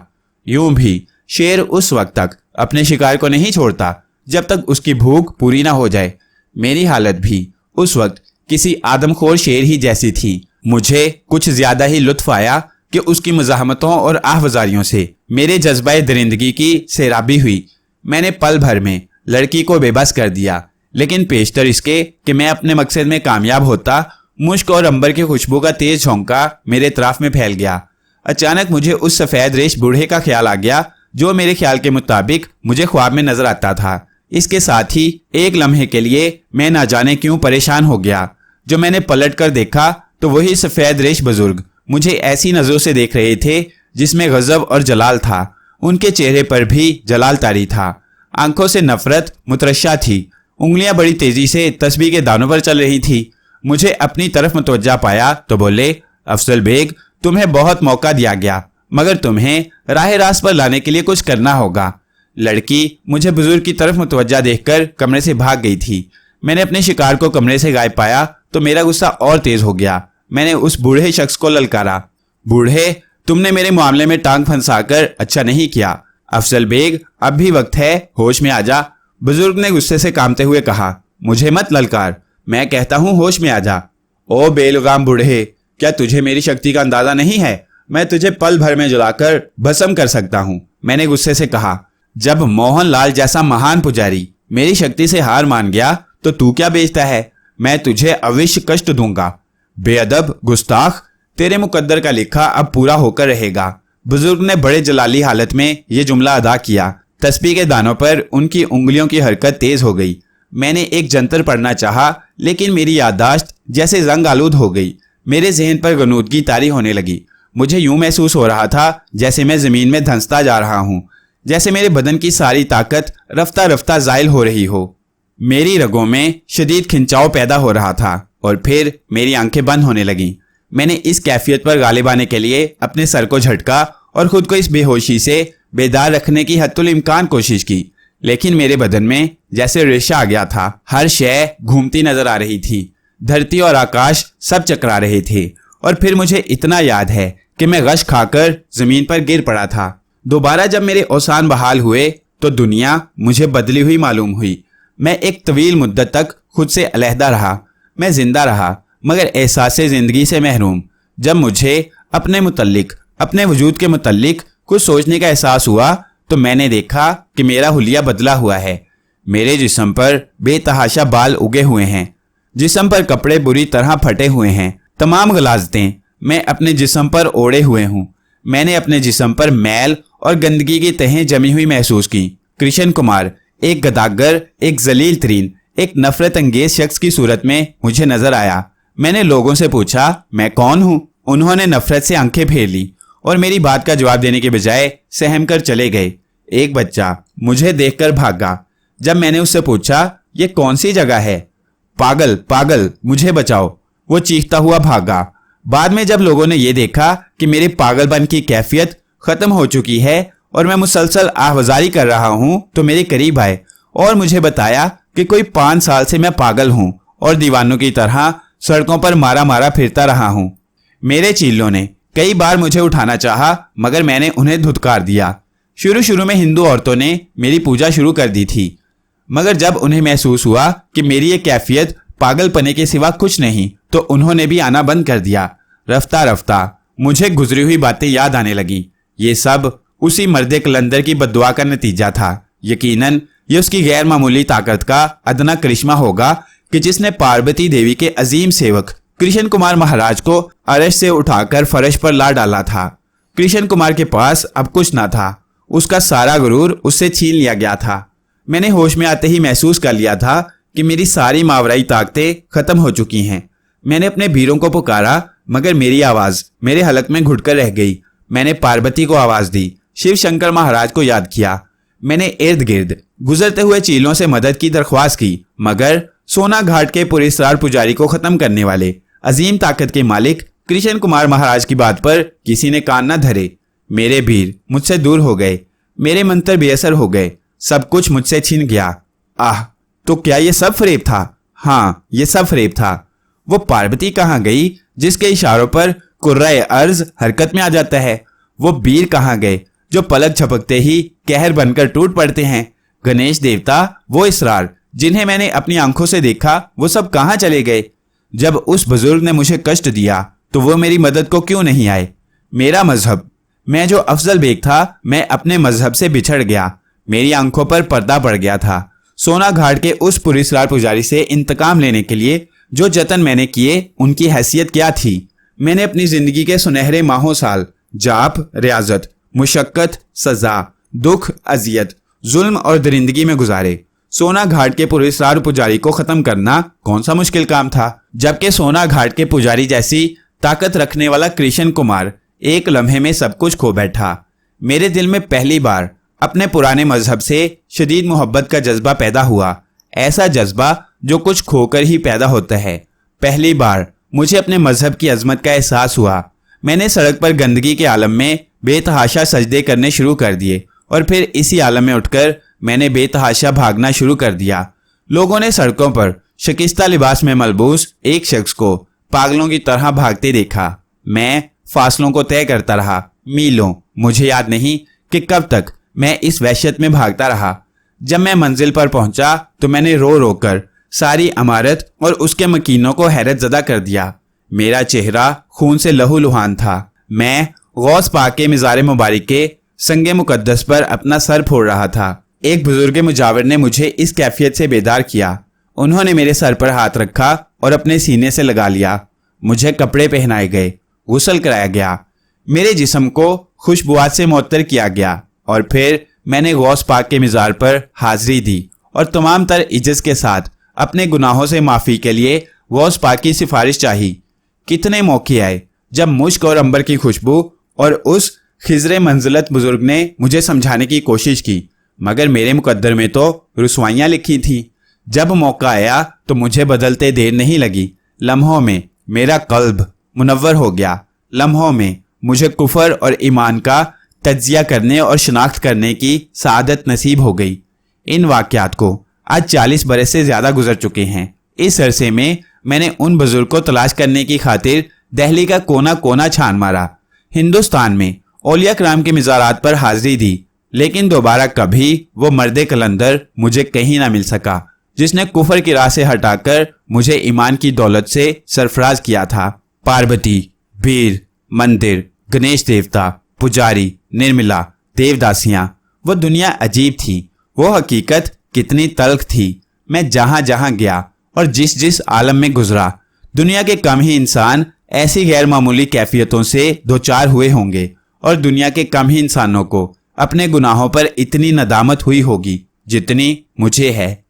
यूं भी शेर उस वक्त तक अपने शिकार को नहीं छोड़ता जब तक उसकी भूख पूरी ना हो जाए। मेरी हालत भी उस वक्त किसी आदमखोर शेर ही जैसी थी। मुझे कुछ ज्यादा ही लुत्फ आया कि उसकी मज़ाहमतों और आवाज़ारियों से मेरे जज्बाए दरिंदगी की सैराबी हुई। मैंने पल भर में लड़की को बेबस कर दिया, लेकिन पेशतर इसके कि मैं अपने मकसद में कामयाब होता, मुश्क और अंबर की खुशबू का तेज झोंका मेरे इतराफ में फैल गया। अचानक मुझे उस सफ़ेद रेश बूढ़े का ख्याल आ गया जो मेरे ख्याल के मुताबिक मुझे ख्वाब में नजर आता था। इसके साथ ही एक लम्हे के लिए मैं ना जाने क्यों परेशान हो गया। जो मैंने पलट कर देखा तो वही सफ़ेद रेश बुजुर्ग मुझे ऐसी नज़रों से देख रहे थे जिसमें गज़ब और जलाल था। उनके चेहरे पर भी जलाल तारी था। आंखों से नफरत मुतरशा थी। उंगलियां बड़ी तेजी से तस्बीह के दानों पर चल रही थी। मुझे अपनी तरफ मुतवज्जा पाया तो बोले, अफजल बेग, तुम्हें बहुत मौका दिया गया, मगर तुम्हें राह रास्त पर लाने के लिए कुछ करना होगा। लड़की मुझे बुजुर्ग की तरफ मुतवज्जा देखकर कमरे से भाग गई थी। मैंने अपने शिकार को कमरे से गायब पाया तो मेरा गुस्सा और तेज हो गया। मैंने उस बूढ़े शख्स को ललकारा, बूढ़े, तुमने मेरे मामले में टांग फंसाकर अच्छा नहीं किया। अफजल बेग, अब भी वक्त है, होश में आ जा। बुजुर्ग ने गुस्से से कांपते हुए कहा, मुझे मत ललकार, मैं कहता हूँ होश में आ जा। ओ बेलगाम बूढ़े, क्या तुझे मेरी शक्ति का अंदाजा नहीं है? मैं तुझे पल भर में जलाकर भस्म कर सकता हूँ। मैंने गुस्से से कहा, जब मोहनलाल जैसा महान पुजारी मेरी शक्ति से हार मान गया तो तू क्या बेचता है? मैं तुझे अवश्य कष्ट दूंगा। बेअदब, गुस्ताख, तेरे मुकद्दर का लिखा अब पूरा होकर रहेगा। बुजुर्ग ने बड़े जलाली हालत में ये जुमला अदा किया। तस्बीह के दानों पर उनकी उंगलियों की हरकत तेज हो गई। मैंने एक जंतर पढ़ना चाहा, लेकिन मेरी याददाश्त जैसे जंग आलूद हो गई। मेरे जहन पर गनूदगी तारी होने लगी। मुझे यूं महसूस हो रहा था जैसे मैं जमीन में धंसता जा रहा हूं, जैसे मेरे बदन की सारी ताकत रफ्ता रफ्ता ज़ाइल हो रही हो। मेरी रगों में शदीद खिंचाव पैदा हो रहा था और फिर मेरी आंखें बंद होने लगीं। मैंने इस कैफियत पर गालिब आने के लिए अपने सर को झटका और खुद को इस बेहोशी से बेदार रखने की हद्दुल इम्कान कोशिश की, लेकिन मेरे बदन में जैसे रेशा आ गया था। हर शय घूमती नजर आ रही थी। धरती और आकाश सब चकरा रहे थे। और फिर मुझे इतना याद है कि मैं गश खाकर जमीन पर गिर पड़ा था। दोबारा जब मेरे औसान बहाल हुए तो दुनिया मुझे बदली हुई मालूम हुई। मैं एक तवील मुद्दत तक खुद से अलहदा रहा। मैं जिंदा रहा, मगर एहसास जिंदगी से महरूम। जब मुझे अपने मुतल्लिक, अपने वजूद के मुतल्लिक कुछ सोचने का एहसास हुआ तो मैंने देखा कि मेरा हुलिया बदला हुआ है। मेरे जिस्म पर बेतहाशा बाल उगे हुए हैं। जिस्म पर कपड़े बुरी तरह फटे हुए हैं। तमाम गलाजतें मैं अपने जिस्म पर ओढ़े हुए हूँ। मैंने अपने जिस्म पर मैल और गंदगी की तहें जमी हुई महसूस की। कृष्ण कुमार एक गदागर, एक जलील तरीन, एक नफरत अंगेज शख्स की सूरत में मुझे नजर आया। मैंने लोगों से पूछा, मैं कौन हूँ? उन्होंने नफरत से आंखें फेर ली और मेरी बात का जवाब देने के बजाय सहम कर चले गए। एक बच्चा मुझे देखकर भागा। जब मैंने उससे पूछा, ये कौन सी जगह है? पागल, पागल, मुझे बचाओ, वो चीखता हुआ भागा। बाद में जब लोगों ने यह देखा कि मेरे पागलपन की कैफियत खत्म हो चुकी है और मैं मुसलसल आवाजारी कर रहा हूं, तो मेरे करीब आए और मुझे बताया कि कोई 5 साल से मैं पागल हूं और दीवानों की तरह सड़कों पर मारा मारा फिरता रहा हूं। मेरे चीलों ने कई बार मुझे उठाना चाहा, मगर मैंने उन्हें धुतकार दिया। शुरू शुरू में हिंदू औरतों ने मेरी पूजा शुरू कर दी थी, मगर जब उन्हें महसूस हुआ कि मेरी ये कैफियत पागलपने के सिवा कुछ नहीं, तो उन्होंने भी आना बंद कर दिया। रफ्ता रफ्ता मुझे गुजरी हुई बातें याद आने लगी। ये सब उसी मर्दे कलंदर की बद्दुआ का नतीजा था। यकीनन ये उसकी गैर मामूली ताकत का अदना करिश्मा होगा कि जिसने पार्वती देवी के अजीम सेवक कृष्ण कुमार महाराज को अरश से उठाकर फर्श पर ला डाला था। कृष्ण कुमार के पास अब कुछ ना था। उसका सारा गुरूर उससे छीन लिया गया था। मैंने होश में आते ही महसूस कर लिया था कि मेरी सारी मावराई ताकतें खत्म हो चुकी हैं। मैंने अपने वीरों को पुकारा, मगर मेरी आवाज मेरे हलक में घुटकर रह गई। मैंने पार्वती को आवाज दी, शिव शंकर महाराज को याद किया। मैंने इर्द गिर्द गुजरते हुए चीलों से मदद की दरख्वास्त की, मगर सोना घाट के पुरस्कार पुजारी को खत्म करने वाले अजीम ताकत के मालिक कृष्ण कुमार महाराज की बात पर किसी ने कान न धरे। मेरे वीर मुझसे दूर हो गए। मेरे मंत्र बेअसर हो गए। सब कुछ मुझसे छिन गया। आह, तो क्या ये सब फरेब था? हाँ, ये सब फरेब था। वो पार्वती कहाँ गई जिसके इशारों पर कुर्राए अर्ज हरकत में आ जाता है? वो वीर कहाँ गए जो पलक झपकते ही कहर बनकर टूट पड़ते हैं? गणेश देवता, वो इसरार जिन्हें मैंने अपनी आंखों से देखा, वो सब कहाँ चले गए? जब उस बुजुर्ग ने मुझे कष्ट दिया तो वो मेरी मदद को क्यों नहीं आए? मेरा मजहब, मैं जो अफजल बेग था, मैं अपने मजहब से बिछड़ गया। मेरी आंखों पर पर्दा पड़ गया था। सोना घाट के उस पुरिसरार पुजारी से इंतकाम लेने के लिए जो जतन मैंने किए, उनकी हैसियत क्या थी? मैंने अपनी जिंदगी के सुनहरे माहों साल जाप, रियाजत, मुशक्कत, सजा, दुख, अजियत, जुल्म और दरिंदगी में गुजारे। सोना घाट के पुरिसरार पुजारी को खत्म करना कौन सा मुश्किल काम था? जबकि सोना घाट के पुजारी जैसी ताकत रखने वाला कृष्ण कुमार एक लम्हे में सब कुछ खो बैठा। मेरे दिल में पहली बार अपने पुराने मजहब से शदीद मोहब्बत का जज्बा पैदा हुआ, ऐसा जज्बा जो कुछ खोकर ही पैदा होता है। पहली बार मुझे अपने मजहब की अजमत का एहसास हुआ। मैंने सड़क पर गंदगी के आलम में बेतहाशा सजदे करने शुरू कर दिए और फिर इसी आलम में उठकर मैंने बेतहाशा भागना शुरू कर दिया। लोगों ने सड़कों पर शिकस्ता लिबास में मलबूस एक शख्स को पागलों की तरह भागते देखा। मैं फासलों को तय करता रहा, मीलों। मुझे याद नहीं कि कब तक मैं इस वहशत में भागता रहा। जब मैं मंजिल पर पहुंचा तो मैंने रो रो कर सारी इमारत और उसके मकीनों को हैरत ज़दा कर दिया। मेरा चेहरा खून से लहूलुहान था। मैं गौस पाक के मिज़ार मुबारक के संगे मुकद्दस पर अपना सर फोड़ रहा था। एक बुजुर्ग मुजावर ने मुझे इस कैफियत से बेदार किया। उन्होंने मेरे सर पर हाथ रखा और अपने सीने से लगा लिया। मुझे कपड़े पहनाए गए, गुस्ल कराया गया, मेरे जिस्म को खुशबुआत से मुअत्तर किया गया और फिर मैंने गौस पाक के मिज़ार पर हाजिरी दी और तमाम तर इज्जत के साथ अपने गुनाहों से माफ़ी के लिए गौस पाक की सिफारिश चाही। कितने मौके आए जब मुश्क और अंबर की खुशबू और उस खिजरे मंजिलत बुजुर्ग ने मुझे समझाने की कोशिश की, मगर मेरे मुकद्दर में तो रुसवाइयाँ लिखी थी। जब मौका आया तो मुझे बदलते देर नहीं लगी। लम्हों में मेरा कल्ब मुनव्वर हो गया। लम्हों में मुझे कुफर और ईमान का तज्जिया करने और शनाख्त करने की सादत नसीब हो गई। इन वाक़यात को आज 40 बरस से ज़्यादा गुजर चुके हैं। इस अरसे में मैंने उन बुजुर्ग को तलाश करने की खातिर दिल्ली का कोना कोना छान मारा। हिंदुस्तान में औलिया कराम के मिज़ारात पर हाजिरी दी, लेकिन दोबारा कभी वो मर्द कलंदर मुझे कहीं ना मिल सका जिसने कुफर की राह से हटाकर मुझे ईमान की दौलत से सरफराज किया था। पार्वती, वीर, मंदिर, गणेश देवता, पुजारी, निर्मला, देवदासियां, वो दुनिया अजीब थी। वो हकीकत कितनी तल्ख थी। मैं जहां जहां गया और जिस जिस आलम में गुजरा, दुनिया के कम ही इंसान ऐसी गैर मामूली कैफियतों से दो चार हुए होंगे और दुनिया के कम ही इंसानों को अपने गुनाहों पर इतनी नदामत हुई होगी जितनी मुझे है।